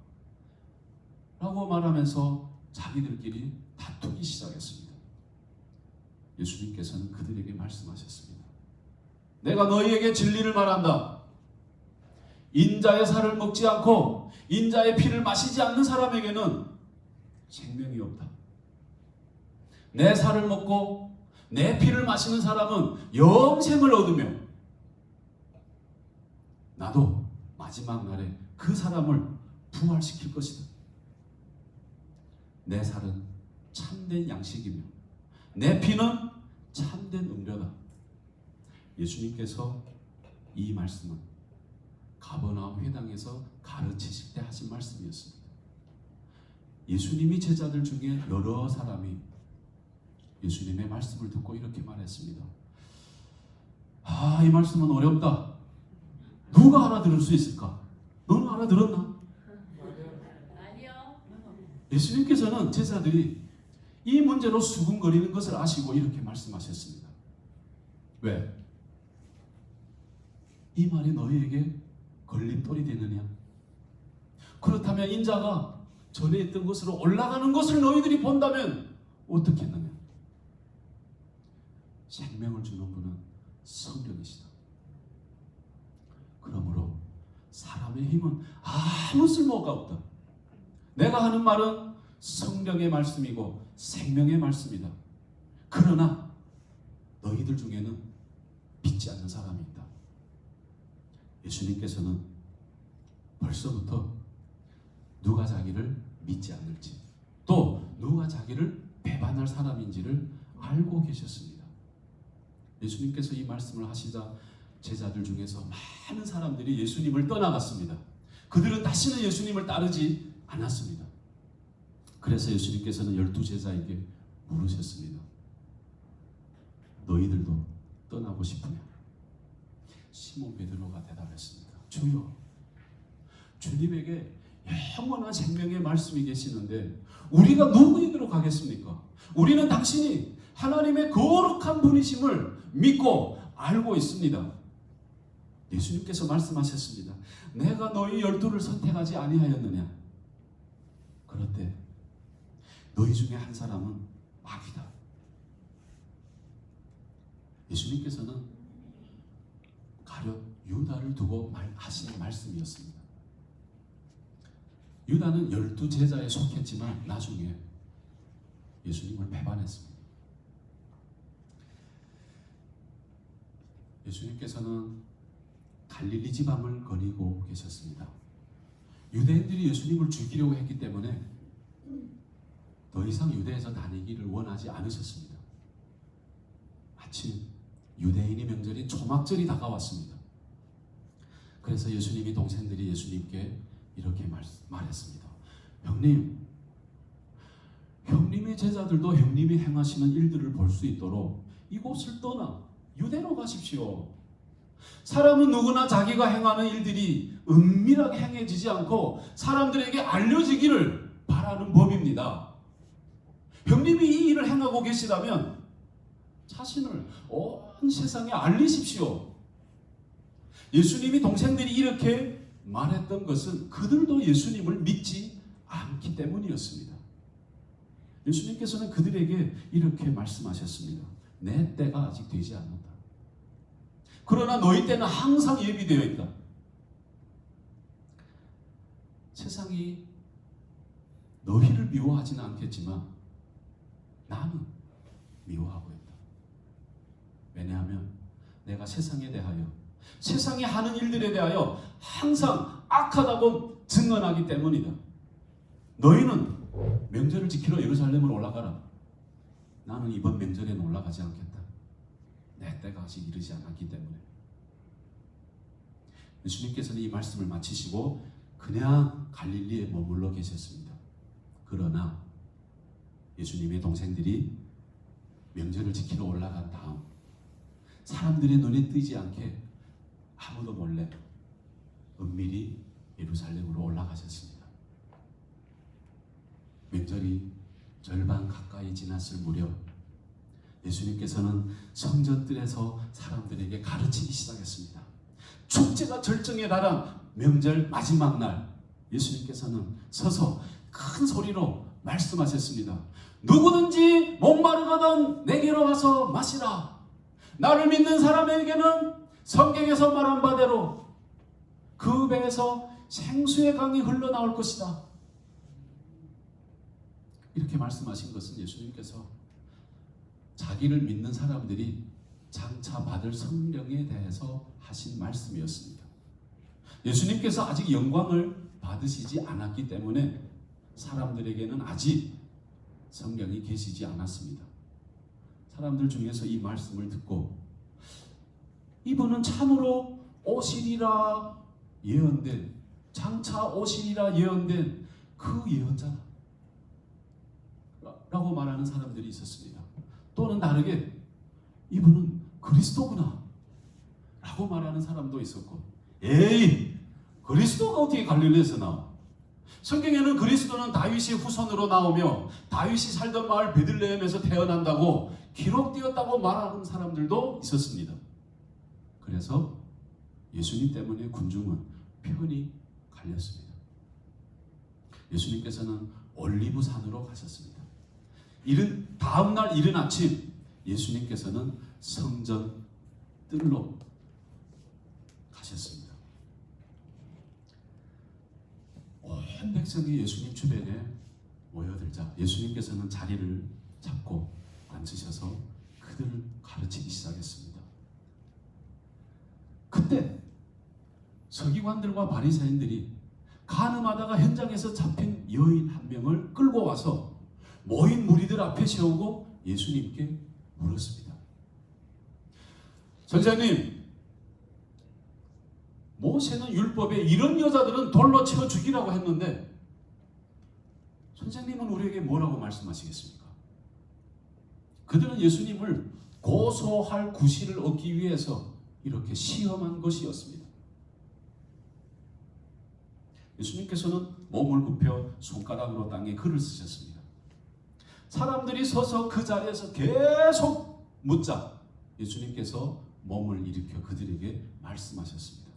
라고 말하면서 자기들끼리 다투기 시작했습니다. 예수님께서는 그들에게 말씀하셨습니다. 내가 너희에게 진리를 말한다. 인자의 살을 먹지 않고 인자의 피를 마시지 않는 사람에게는 생명이 없다. 내 살을 먹고 내 피를 마시는 사람은 영생을 얻으며 나도 마지막 날에 그 사람을 부활시킬 것이다. 내 살은 참된 양식이며 내 피는 참된 음료다. 예수님께서 이 말씀은 가버나움 회당에서 가르치실 때 하신 말씀이었습니다. 예수님이 제자들 중에 여러 사람이 예수님의 말씀을 듣고 이렇게 말했습니다. 이 말씀은 어렵다. 누가 알아들을 수 있을까? 너는 알아들었나? 아니요. 예수님께서는 제자들이 이 문제로 수군거리는 것을 아시고 이렇게 말씀하셨습니다. 왜? 이 말이 너희에게 걸림돌이 되느냐? 그렇다면 인자가 전에 있던 곳으로 올라가는 것을 너희들이 본다면 어떻게 했느냐? 생명을 주는 분은 성령이시다. 그러므로 사람의 힘은 아무 쓸모가 없다. 내가 하는 말은 성령의 말씀이고 생명의 말씀이다. 그러나 너희들 중에는 믿지 않는 사람이 있다. 예수님께서는 벌써부터 누가 자기를 믿지 않을지 또 누가 자기를 배반할 사람인지를 알고 계셨습니다. 예수님께서 이 말씀을 하시자 제자들 중에서 많은 사람들이 예수님을 떠나갔습니다. 그들은 다시는 예수님을 따르지 않았습니다. 그래서 예수님께서는 12제자에게 물으셨습니다. 너희들도 떠나고 싶으냐? 시몬 베드로가 대답했습니다. 주여, 주님에게 영원한 생명의 말씀이 계시는데 우리가 누구에게로 가겠습니까? 우리는 당신이 하나님의 거룩한 분이심을 믿고 알고 있습니다. 예수님께서 말씀하셨습니다. 내가 너희 12를 선택하지 아니하였느냐? 그런데 너희 중에 한 사람은 마귀다. 예수님께서는 가룟 유다를 두고 하신 말씀이었습니다. 유다는 12제자에 속했지만 나중에 예수님을 배반했습니다. 예수님께서는 갈릴리 지방을 거니고 계셨습니다. 유대인들이 예수님을 죽이려고 했기 때문에 더 이상 유대에서 다니기를 원하지 않으셨습니다. 마침 유대인의 명절인 초막절이 다가왔습니다. 그래서 예수님이 동생들이 예수님께 이렇게 말했습니다. 형님의 제자들도 형님이 행하시는 일들을 볼 수 있도록 이곳을 떠나 유대로 가십시오. 사람은 누구나 자기가 행하는 일들이 은밀하게 행해지지 않고 사람들에게 알려지기를 바라는 법입니다. 형님이 이 일을 행하고 계시다면 자신을 온 세상에 알리십시오. 예수님이 동생들이 이렇게 말했던 것은 그들도 예수님을 믿지 않기 때문이었습니다. 예수님께서는 그들에게 이렇게 말씀하셨습니다. 내 때가 아직 되지 않는다. 그러나 너희 때는 항상 예비되어 있다. 세상이 너희를 미워하지는 않겠지만 나는 미워하고 있다. 왜냐하면 내가 세상에 대하여, 세상이 하는 일들에 대하여 항상 악하다고 증언하기 때문이다. 너희는 명절을 지키러 예루살렘으로 올라가라. 나는 이번 명절에는 올라가지 않겠다. 내 때가 아직 이르지 않았기 때문에. 예수님께서는 이 말씀을 마치시고 그냥 갈릴리에 머물러 계셨습니다. 그러나 예수님의 동생들이 명절을 지키러 올라간 다음 사람들의 눈에 띄지 않게 아무도 몰래 은밀히 예루살렘으로 올라가셨습니다. 명절이 절반 가까이 지났을 무렵 예수님께서는 성전들에서 사람들에게 가르치기 시작했습니다. 축제가 절정에 달한 명절 마지막 날 예수님께서는 서서 큰 소리로 말씀하셨습니다. 누구든지 목마르거든 내게로 와서 마시라. 나를 믿는 사람에게는 성경에서 말한 바대로 그 배에서 생수의 강이 흘러나올 것이다. 이렇게 말씀하신 것은 예수님께서 자기를 믿는 사람들이 장차 받을 성령에 대해서 하신 말씀이었습니다. 예수님께서 아직 영광을 받으시지 않았기 때문에 사람들에게는 아직 성령이 계시지 않았습니다. 사람들 중에서 이 말씀을 듣고 이분은 참으로 오시리라 예언된, 장차 오시리라 예언된 그 예언자다 라고 말하는 사람들이 있었습니다. 또는 다르게 이분은 그리스도구나 라고 말하는 사람도 있었고, 에이 그리스도가 어떻게 갈릴리에서 나와? 성경에는 그리스도는 다윗의 후손으로 나오며 다윗이 살던 마을 베들레헴에서 태어난다고 기록되었다고 말하는 사람들도 있었습니다. 그래서 예수님 때문에 군중은 편히 갈렸습니다. 예수님께서는 올리브산으로 가셨습니다. 다음 날 이른 아침 예수님께서는 성전 뜰로 가셨습니다. 온 백성이 예수님 주변에 모여들자 예수님께서는 자리를 잡고 앉으셔서 그들을 가르치기 시작했습니다. 그때 서기관들과 바리새인들이 간음하다가 현장에서 잡힌 여인 한 명을 끌고 와서 모인 무리들 앞에 세우고 예수님께 물었습니다. 선생님, 모세는 율법에 이런 여자들은 돌로 치어 죽이라고 했는데 선생님은 우리에게 뭐라고 말씀하시겠습니까? 그들은 예수님을 고소할 구실을 얻기 위해서 이렇게 시험한 것이었습니다. 예수님께서는 몸을 굽혀 손가락으로 땅에 글을 쓰셨습니다. 사람들이 서서 그 자리에서 계속 묻자 예수님께서 몸을 일으켜 그들에게 말씀하셨습니다.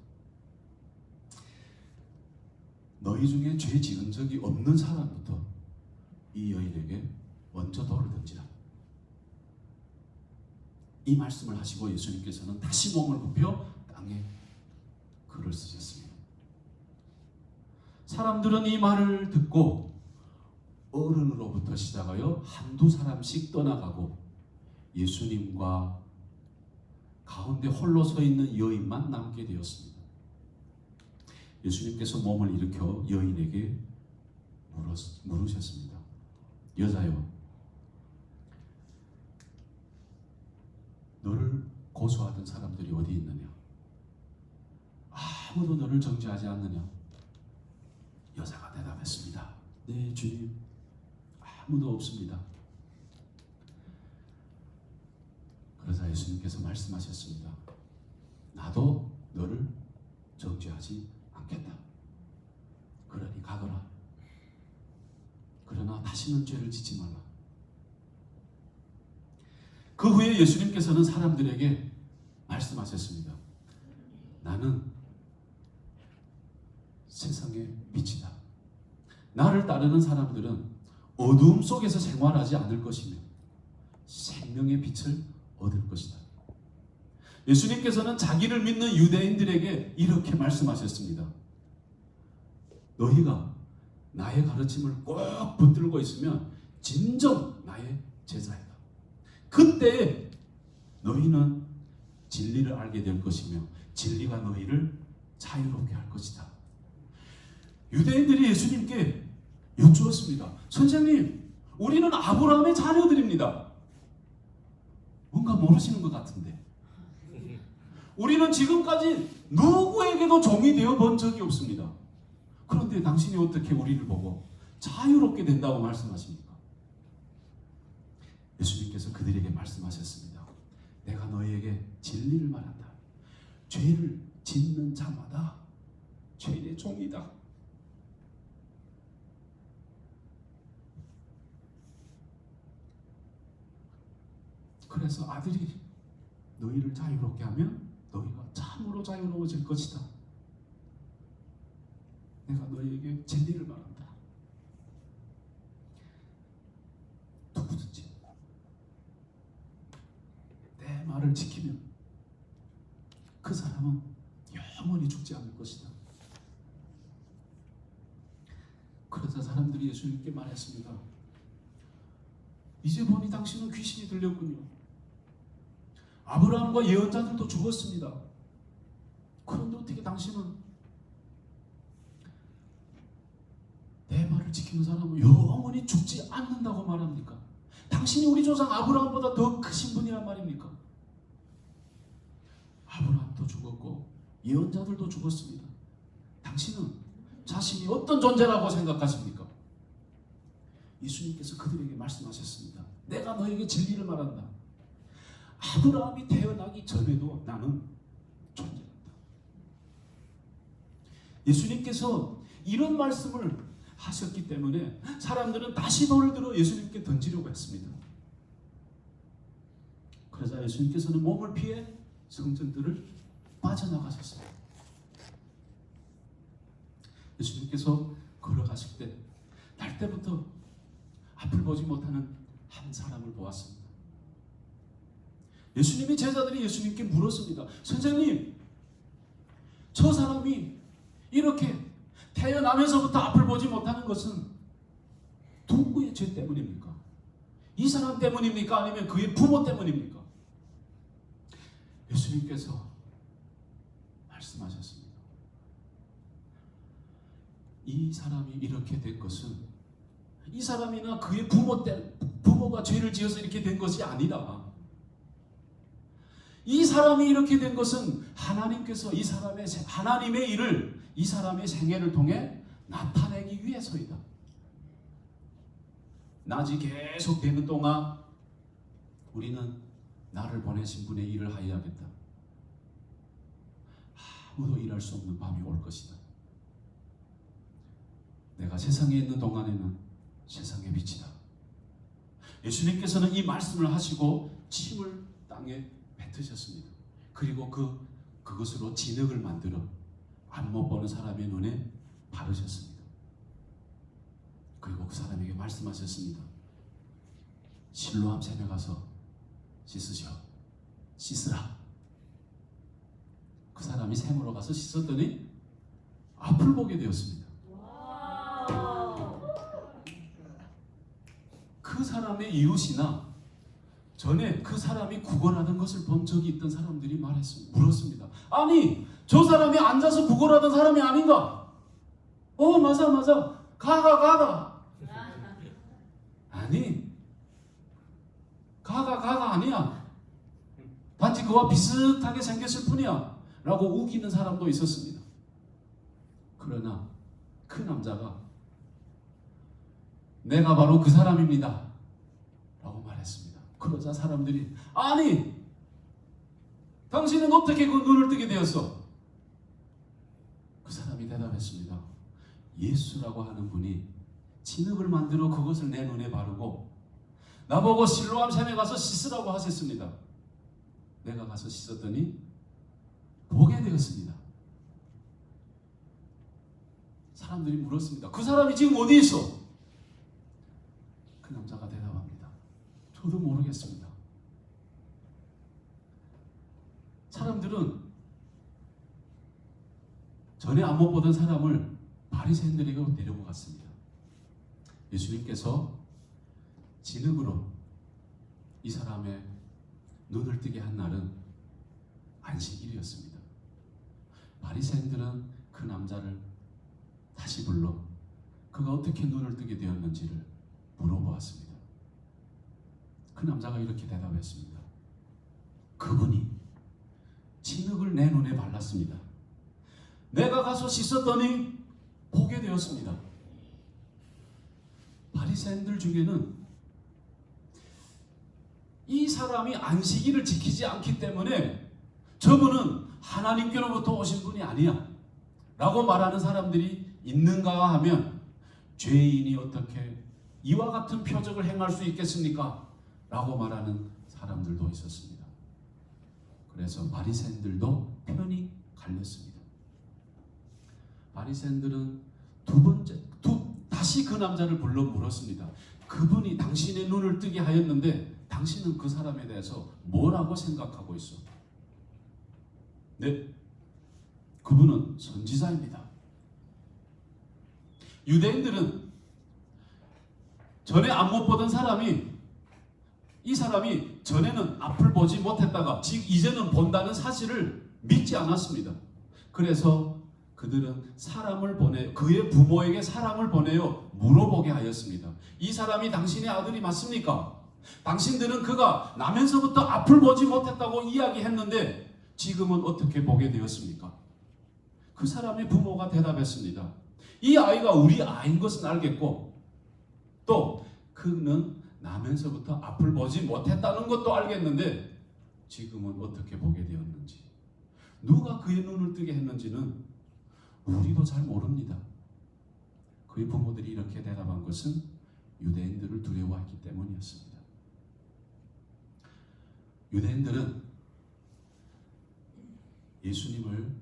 너희 중에 죄 지은 적이 없는 사람부터 이 여인에게 먼저 돌을 던지라. 이 말씀을 하시고 예수님께서는 다시 몸을 굽혀 땅에 글을 쓰셨습니다. 사람들은 이 말을 듣고 어른으로부터 시작하여 한두 사람씩 떠나가고 예수님과 가운데 홀로 서 있는 여인만 남게 되었습니다. 예수님께서 몸을 일으켜 여인에게 물으셨습니다. 여자여, 너를 고소하던 사람들이 어디 있느냐? 아무도 너를 정죄하지 않느냐? 여자가 대답했습니다. 네, 주님, 아무도 없습니다. 그러자 예수님께서 말씀하셨습니다. 나도 너를 정죄하지 않겠다. 그러니 가거라. 그러나 다시는 죄를 짓지 말라. 그 후에 예수님께서는 사람들에게 말씀하셨습니다. 나는 세상의 빛이다. 나를 따르는 사람들은 어두움 속에서 생활하지 않을 것이며 생명의 빛을 얻을 것이다. 예수님께서는 자기를 믿는 유대인들에게 이렇게 말씀하셨습니다. 너희가 나의 가르침을 꼭 붙들고 있으면 진정 나의 제자이다. 그때 너희는 진리를 알게 될 것이며 진리가 너희를 자유롭게 할 것이다. 유대인들이 예수님께 여쭈었습니다. 선생님, 우리는 아브라함의 자녀들입니다. 뭔가 모르시는 것 같은데. 우리는 지금까지 누구에게도 종이 되어 본 적이 없습니다. 그런데 당신이 어떻게 우리를 보고 자유롭게 된다고 말씀하십니까? 예수님께서 그들에게 말씀하셨습니다. 내가 너희에게 진리를 말한다. 죄를 짓는 자마다 죄의 종이다. 그래서 아들이 너희를 자유롭게 하면 너희가 참으로 자유로워질 것이다. 내가 너희에게 진리를 말한다. 누구든지 내 말을 지키면 그 사람은 영원히 죽지 않을 것이다. 그러자 사람들이 예수님께 말했습니다. 이제 보니 당신은 귀신이 들렸군요. 아브라함과 예언자들도 죽었습니다. 그런데 어떻게 당신은 내 말을 지키는 사람은 영원히 죽지 않는다고 말합니까? 당신이 우리 조상 아브라함보다 더 크신 분이란 말입니까? 아브라함도 죽었고 예언자들도 죽었습니다. 당신은 자신이 어떤 존재라고 생각하십니까? 예수님께서 그들에게 말씀하셨습니다. 내가 너에게 진리를 말한다. 아브라함이 태어나기 전에도 나는 존재한다. 예수님께서 이런 말씀을 하셨기 때문에 사람들은 다시 돌을 들어 예수님께 던지려고 했습니다. 그러자 예수님께서는 몸을 피해 성전들을 빠져나가셨습니다. 예수님께서 걸어가실 때 날 때부터 앞을 보지 못하는 한 사람을 보았습니다. 예수님의 제자들이 예수님께 물었습니다. 선생님, 저 사람이 이렇게 태어나면서부터 앞을 보지 못하는 것은 누구의 죄 때문입니까? 이 사람 때문입니까? 아니면 그의 부모 때문입니까? 예수님께서 말씀하셨습니다. 이 사람이 이렇게 된 것은 이 사람이나 그의 부모가 죄를 지어서 이렇게 된 것이 아니다. 이 사람이 이렇게 된 것은 하나님께서 하나님의 일을 이 사람의 생애를 통해 나타내기 위해서이다. 낮이 계속 되는 동안 우리는 나를 보내신 분의 일을 하여야겠다. 아무도 일할 수 없는 밤이 올 것이다. 내가 세상에 있는 동안에는 세상의 빛이다. 예수님께서는 이 말씀을 하시고 침을 땅에 뱉으셨습니다. 그리고 그것으로 진흙을 만들어 안 못 보는 사람의 눈에 바르셨습니다. 그리고 그 사람에게 말씀하셨습니다. 실로암 샘에 가서 씻으라. 그 사람이 샘으로 가서 씻었더니 앞을 보게 되었습니다. 그 사람의 이웃이나 전에 그 사람이 구걸하던 것을 본 적이 있던 사람들이 물었습니다. 아니, 저 사람이 앉아서 구걸하던 사람이 아닌가? 맞아. 가가. 아니, 가가 아니야. 단지 그와 비슷하게 생겼을 뿐이야. 라고 우기는 사람도 있었습니다. 그러나 그 남자가 내가 바로 그 사람입니다. 라고 말했습니다. 그러자 사람들이 아니, 당신은 어떻게 그 눈을 뜨게 되었어? 그 사람이 대답했습니다. 예수라고 하는 분이 진흙을 만들어 그것을 내 눈에 바르고 나보고 실로암 샘에 가서 씻으라고 하셨습니다. 내가 가서 씻었더니 보게 되었습니다. 사람들이 물었습니다. 그 사람이 지금 어디 있어? 그 남자가 대답합니다. 저도 모르겠습니다. 사람들은 전에 안 못 보던 사람을 바리새인들에게 데리고 갔습니다. 예수님께서 진흙으로 이 사람의 눈을 뜨게 한 날은 안식일이었습니다. 바리새인들은 그 남자를 다시 불러 그가 어떻게 눈을 뜨게 되었는지를 물어보았습니다. 그 남자가 이렇게 대답했습니다. 그분이 진흙을 내 눈에 발랐습니다. 내가 가서 씻었더니 보게 되었습니다. 바리새인들 중에는 이 사람이 안식일을 지키지 않기 때문에 저분은 하나님께로부터 오신 분이 아니야 라고 말하는 사람들이 있는가 하면 죄인이 어떻게 이와 같은 표적을 행할 수 있겠습니까? 라고 말하는 사람들도 있었습니다. 그래서 바리새인들도 편이 갈렸습니다. 바리새인들은 다시 그 남자를 불러 물었습니다. 그분이 당신의 눈을 뜨게 하였는데 당신은 그 사람에 대해서 뭐라고 생각하고 있어? 네, 그분은 선지자입니다. 유대인들은 전에 안 못 보던 사람이 이 사람이 전에는 앞을 보지 못했다가 이제는 본다는 사실을 믿지 않았습니다. 그래서 그들은 사람을 보내 그의 부모에게 사람을 보내어 물어보게 하였습니다. 이 사람이 당신의 아들이 맞습니까? 당신들은 그가 나면서부터 앞을 보지 못했다고 이야기했는데 지금은 어떻게 보게 되었습니까? 그 사람의 부모가 대답했습니다. 이 아이가 우리 아이인 것은 알겠고 또 그는 나면서부터 앞을 보지 못했다는 것도 알겠는데 지금은 어떻게 보게 되었는지 누가 그의 눈을 뜨게 했는지는 우리도 잘 모릅니다. 그의 부모들이 이렇게 대답한 것은 유대인들을 두려워했기 때문이었습니다. 유대인들은 예수님을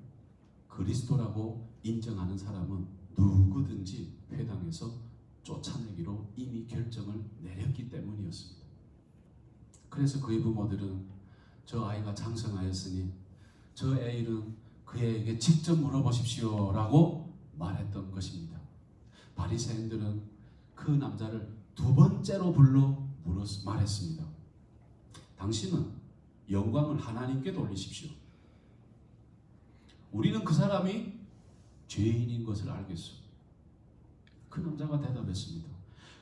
그리스도라고 인정하는 사람은 누구든지 회당에서 쫓아내기로 이미 결정을 내렸기 때문이었습니다. 그래서 그의 부모들은 저 아이가 장성하였으니 저 애일은 그에게 직접 물어보십시오 라고 말했던 것입니다. 바리새인들은 그 남자를 두 번째로 불러 말했습니다. 당신은 영광을 하나님께 돌리십시오. 우리는 그 사람이 죄인인 것을 알겠소. 그 남자가 대답했습니다.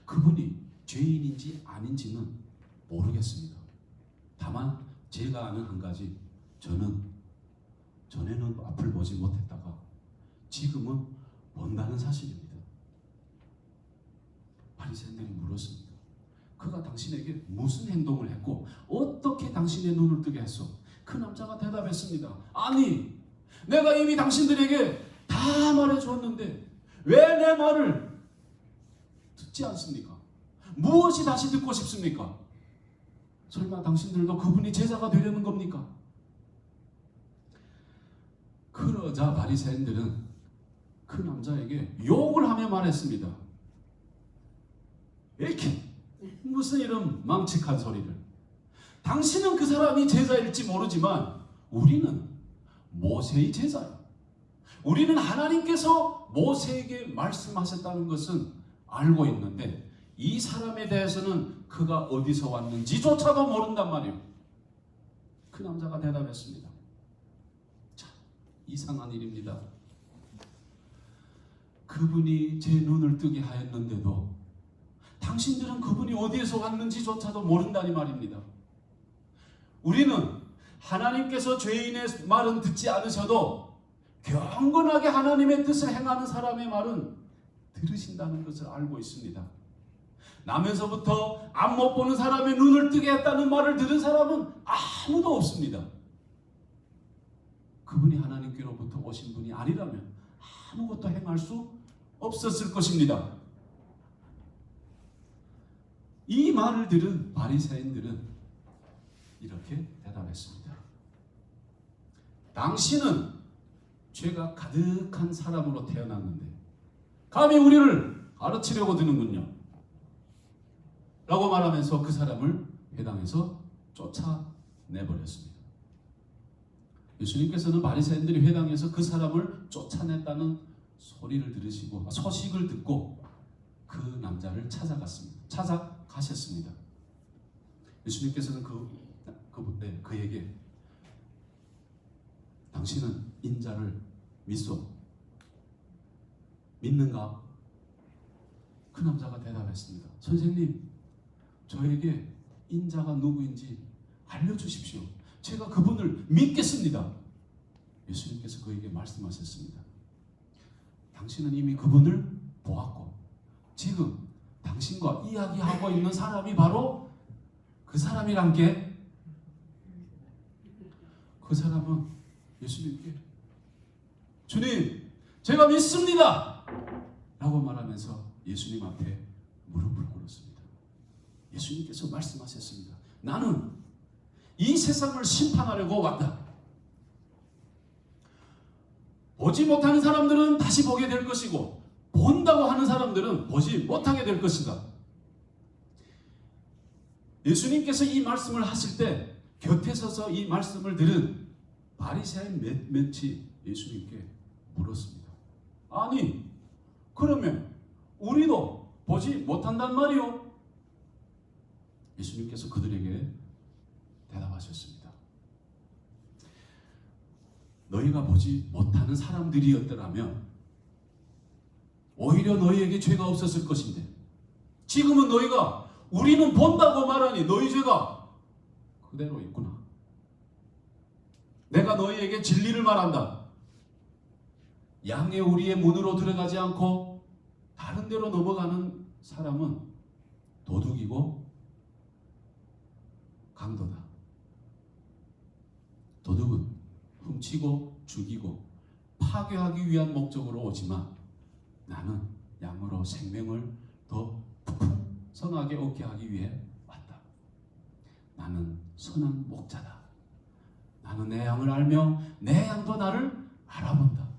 그분이 죄인인지 아닌지는 모르겠습니다. 다만 제가 아는 한 가지, 저는 전에는 앞을 보지 못했다가 지금은 본다는 사실입니다. 바리새인들이 물었습니다. 그가 당신에게 무슨 행동을 했고 어떻게 당신의 눈을 뜨게 했어? 그 남자가 대답했습니다. 아니, 내가 이미 당신들에게 다 말해주었는데 왜 내 말을 듣지 않습니까? 무엇이 다시 듣고 싶습니까? 설마 당신들도 그분이 제자가 되려는 겁니까? 그러자 바리새인들은 그 남자에게 욕을 하며 말했습니다. 이렇게 무슨 이런 망측한 소리를. 당신은 그 사람이 제자일지 모르지만 우리는 모세의 제자예요. 우리는 하나님께서 모세에게 말씀하셨다는 것은 알고 있는데 이 사람에 대해서는 그가 어디서 왔는지조차도 모른단 말이에요. 그 남자가 대답했습니다. 자, 이상한 일입니다. 그분이 제 눈을 뜨게 하였는데도 당신들은 그분이 어디에서 왔는지조차도 모른다니 말입니다. 우리는 하나님께서 죄인의 말은 듣지 않으셔도 경건하게 하나님의 뜻을 행하는 사람의 말은 들으신다는 것을 알고 있습니다. 나면서부터 앞 못 보는 사람의 눈을 뜨게 했다는 말을 들은 사람은 아무도 없습니다. 그분이 하나님께로부터 오신 분이 아니라면 아무것도 행할 수 없었을 것입니다. 이 말을 들은 바리새인들은 이렇게 대답했습니다. 당신은 죄가 가득한 사람으로 태어났는데 감히 우리를 가르치려고 드는군요. 라고 말하면서 그 사람을 회당에서 쫓아내버렸습니다. 예수님께서는 바리새인들이 회당에서 그 사람을 쫓아냈다는 소리를 들으시고 소식을 듣고 그 남자를 찾아가셨습니다. 예수님께서는 그에게 당신은 인자를 믿는가? 그 남자가 대답했습니다. 선생님, 저에게 인자가 누구인지 알려주십시오. 제가 그분을 믿겠습니다. 예수님께서 그에게 말씀하셨습니다. 당신은 이미 그분을 보았고 지금 당신과 이야기하고 있는 사람이 바로 그 사람이란 게, 그 사람은 예수님께 주님, 제가 믿습니다 라고 말하면서 예수님 앞에 무릎을 꿇었습니다. 예수님께서 말씀하셨습니다. 나는 이 세상을 심판하려고 왔다. 보지 못하는 사람들은 다시 보게 될 것이고 본다고 하는 사람들은 보지 못하게 될 것이다. 예수님께서 이 말씀을 하실 때 곁에 서서 이 말씀을 들은 바리새인 몇몇이 예수님께 물었습니다. 아니, 그러면 우리도 보지 못한단 말이요? 예수님께서 그들에게 대답하셨습니다. 너희가 보지 못하는 사람들이었더라면 오히려 너희에게 죄가 없었을 것인데 지금은 너희가 우리는 본다고 말하니 너희 죄가 그대로 있구나. 내가 너희에게 진리를 말한다. 양의 우리의 문으로 들어가지 않고 다른 데로 넘어가는 사람은 도둑이고 강도다. 도둑은 훔치고 죽이고 파괴하기 위한 목적으로 오지만 나는 양으로 생명을 더 풍성하게 얻게 하기 위해 왔다. 나는 선한 목자다. 나는 내 양을 알며 내 양도 나를 알아본다.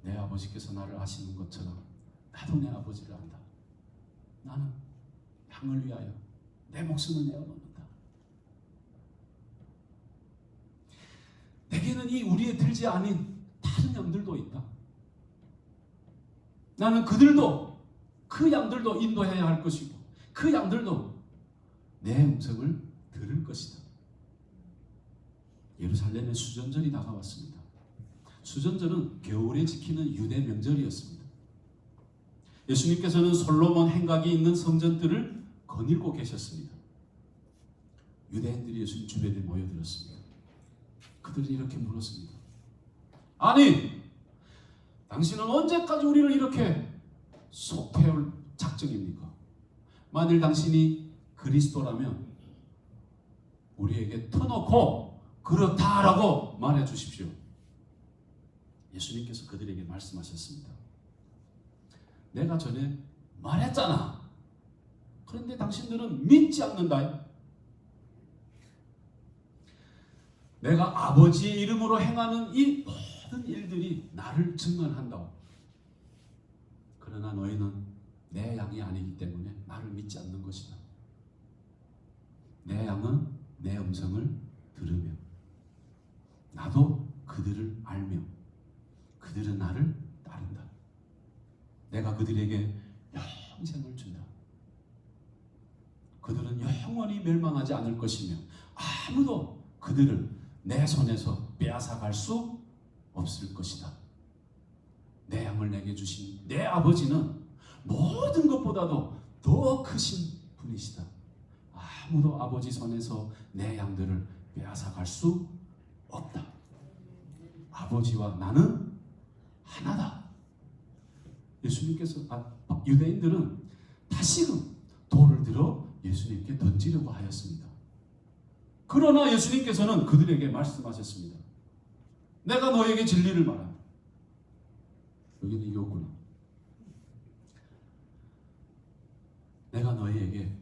내 아버지께서 나를 아시는 것처럼 나도 내 아버지를 안다. 나는 양을 위하여 내 목숨을 내어놓는다. 내게는 이 우리에 들지 않은 다른 양들도 있다. 나는 그 양들도 인도해야 할 것이고 그 양들도 내 음성을 들을 것이다. 예루살렘의 수전절이 다가왔습니다. 수전절은 겨울에 지키는 유대 명절이었습니다. 예수님께서는 솔로몬 행각이 있는 성전들을 거닐고 계셨습니다. 유대인들이 예수님 주변에 모여들었습니다. 그들이 이렇게 물었습니다. 아니, 당신은 언제까지 우리를 이렇게 속해올 작정입니까? 만일 당신이 그리스도라면 우리에게 터놓고 그렇다라고 말해 주십시오. 예수님께서 그들에게 말씀하셨습니다. 내가 전에 말했잖아. 그런데 당신들은 믿지 않는다. 내가 아버지의 이름으로 행하는 이 모든 일들이 나를 증언한다. 그러나 너희는 내 양이 아니기 때문에 나를 믿지 않는 것이다. 내 양은 내 음성을 들으며 나도 그들을 알며 그들은 나를 따른다. 내가 그들에게 영생을 준다. 그들은 영원히 멸망하지 않을 것이며 아무도 그들을 내 손에서 빼앗아갈 수 없을 것이다. 내 양을 내게 주신 내 아버지는 모든 것보다도 더 크신 분이시다. 아무도 아버지 손에서 내 양들을 빼앗아갈 수 없다. 아버지와 나는 하나다. 예수님께서 유대인들은 다시금 돌을 들어 예수님께 던지려고 하였습니다. 그러나 예수님께서는 그들에게 말씀하셨습니다. 내가 너에게 진리를 말한다. 여기는 이게 없구나. 내가 너희에게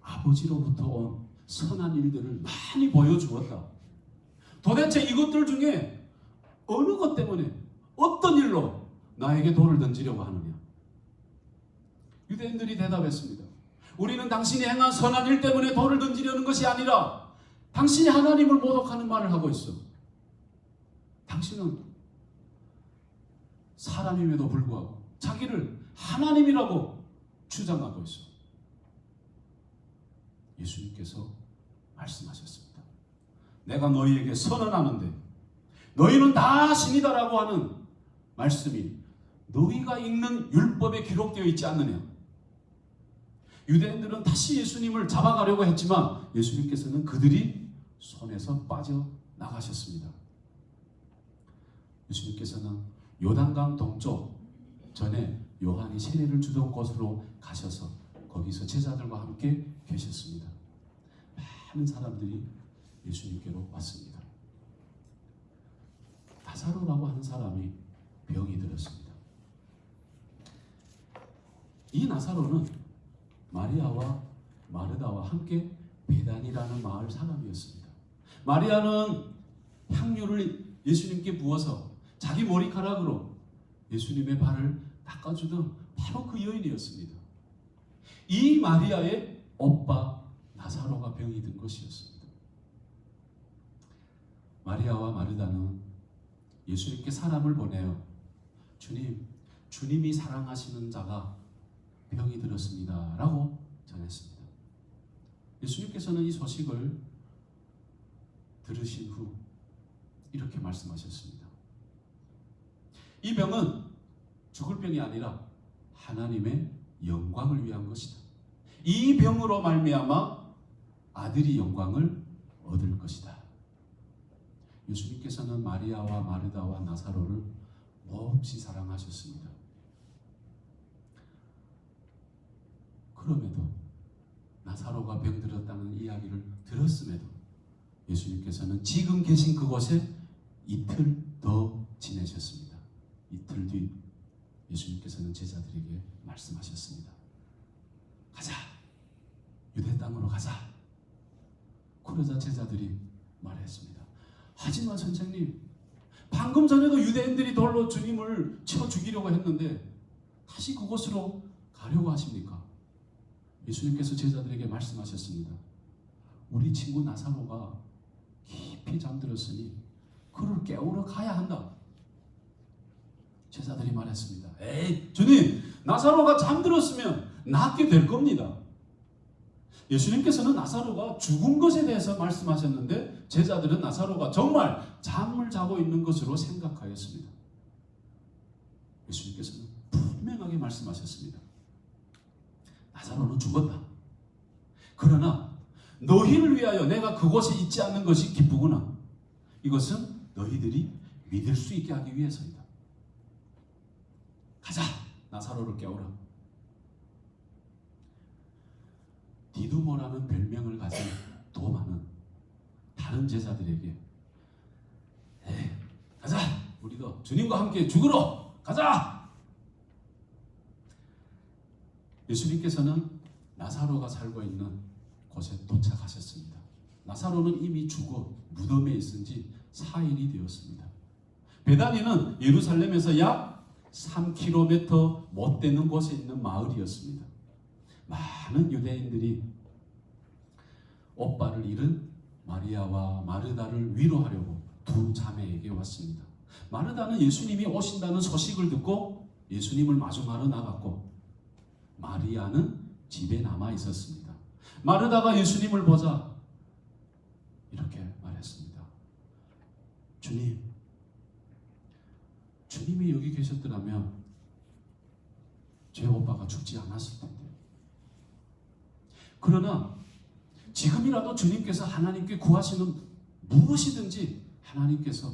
아버지로부터 온 선한 일들을 많이 보여주었다. 도대체 이것들 중에 어느 것 때문에 어떤 일로 나에게 돌을 던지려고 하느냐? 유대인들이 대답했습니다. 우리는 당신이 행한 선한 일 때문에 돌을 던지려는 것이 아니라 당신이 하나님을 모독하는 말을 하고 있어. 당신은 사람임에도 불구하고 자기를 하나님이라고 주장하고 있어. 예수님께서 말씀하셨습니다. 내가 너희에게 선언하는데 너희는 다 신이다라고 하는 말씀이 너희가 읽는 율법에 기록되어 있지 않느냐? 유대인들은 다시 예수님을 잡아가려고 했지만 예수님께서는 그들이 손에서 빠져나가셨습니다. 예수님께서는 요단강 동쪽 전에 요한이 세례를 주던 곳으로 가셔서 거기서 제자들과 함께 계셨습니다. 많은 사람들이 예수님께로 왔습니다. 나사로라고 하는 사람이 병이 들었습니다. 이 나사로는 마리아와 마르다와 함께 베단이라는 마을 사람이었습니다. 마리아는 향유를 예수님께 부어서 자기 머리카락으로 예수님의 발을 닦아주던 바로 그 여인이었습니다. 이 마리아의 오빠 나사로가 병이 든 것이었습니다. 마리아와 마르다는 예수님께 사람을 보내요. 주님, 주님이 사랑하시는 자가 병이 들었습니다 라고 전했습니다. 예수님께서는 이 소식을 들으신 후 이렇게 말씀하셨습니다. 이 병은 죽을 병이 아니라 하나님의 영광을 위한 것이다. 이 병으로 말미암아 아들이 영광을 얻을 것이다. 예수님께서는 마리아와 마르다와 나사로를 몹시 사랑하셨습니다. 그럼에도 나사로가 병들었다는 이야기를 들었음에도 예수님께서는 지금 계신 그곳에 이틀 더 지내셨습니다. 이틀 뒤 예수님께서는 제자들에게 말씀하셨습니다. 가자. 유대 땅으로 가자. 그러자 제자들이 말했습니다. 하지만 선생님, 방금 전에도 유대인들이 돌로 주님을 쳐 죽이려고 했는데 다시 그곳으로 가려고 하십니까? 예수님께서 제자들에게 말씀하셨습니다. 우리 친구 나사로가 깊이 잠들었으니 그를 깨우러 가야 한다. 제자들이 말했습니다. 에이, 주님, 나사로가 잠들었으면 낫게 될 겁니다. 예수님께서는 나사로가 죽은 것에 대해서 말씀하셨는데 제자들은 나사로가 정말 잠을 자고 있는 것으로 생각하였습니다. 예수님께서는 분명하게 말씀하셨습니다. 나사로는 죽었다. 그러나 너희를 위하여 내가 그곳에 있지 않는 것이 기쁘구나. 이것은 너희들이 믿을 수 있게 하기 위해서이다. 가자. 나사로를 깨우라. 디두모라는 별명을 가진 도마는 다른 제자들에게 에이, 가자. 우리도 주님과 함께 죽으러 가자. 예수님께서는 나사로가 살고 있는 곳에 도착하셨습니다. 나사로는 이미 죽어 무덤에 있은 지 4일이 되었습니다. 베다니는 예루살렘에서 약 3km 못 되는 곳에 있는 마을이었습니다. 많은 유대인들이 오빠를 잃은 마리아와 마르다를 위로하려고 두 자매에게 왔습니다. 마르다는 예수님이 오신다는 소식을 듣고 예수님을 마중하러 나갔고 마리아는 집에 남아 있었습니다. 마르다가 예수님을 보자 이렇게 말했습니다. 주님이 여기 계셨더라면 제 오빠가 죽지 않았을 텐데. 그러나 지금이라도 주님께서 하나님께 구하시는 무엇이든지 하나님께서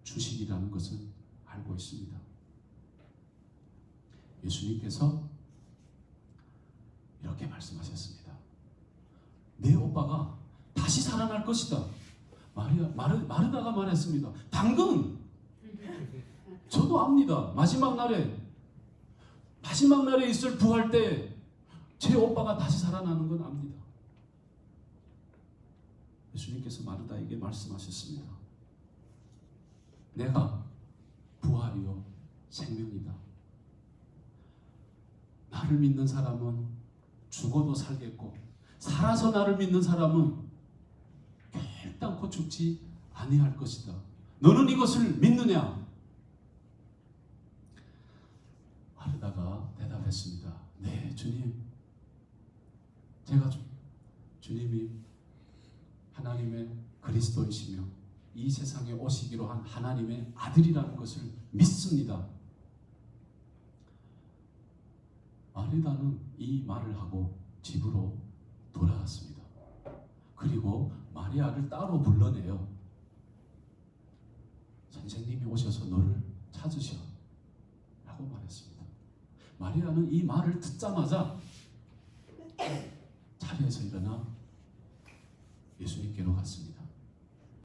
주시리라는 것을 알고 있습니다. 예수님께서 이렇게 말씀하셨습니다. 내 오빠가 다시 살아날 것이다. 마르다가 말했습니다. 당근! 저도 압니다. 마지막 날에 있을 부활 때 제 오빠가 다시 살아나는 건 압니다. 예수님께서 마르다에게 말씀하셨습니다. 내가 부활이요 생명이다. 나를 믿는 사람은 죽어도 살겠고 살아서 나를 믿는 사람은 결단코 죽지 아니할 것이다. 너는 이것을 믿느냐? 마르다가 대답했습니다. 네, 주님. 제가 주님이 하나님의 그리스도이시며 이 세상에 오시기로 한 하나님의 아들이라는 것을 믿습니다. 마르다는 이 말을 하고 집으로 돌아갔습니다. 그리고 마리아를 따로 불러내요. 선생님이 오셔서 너를 찾으셔 라고 말했습니다. 마리아는 이 말을 듣자마자 자리에서 일어나 예수님께로 갔습니다.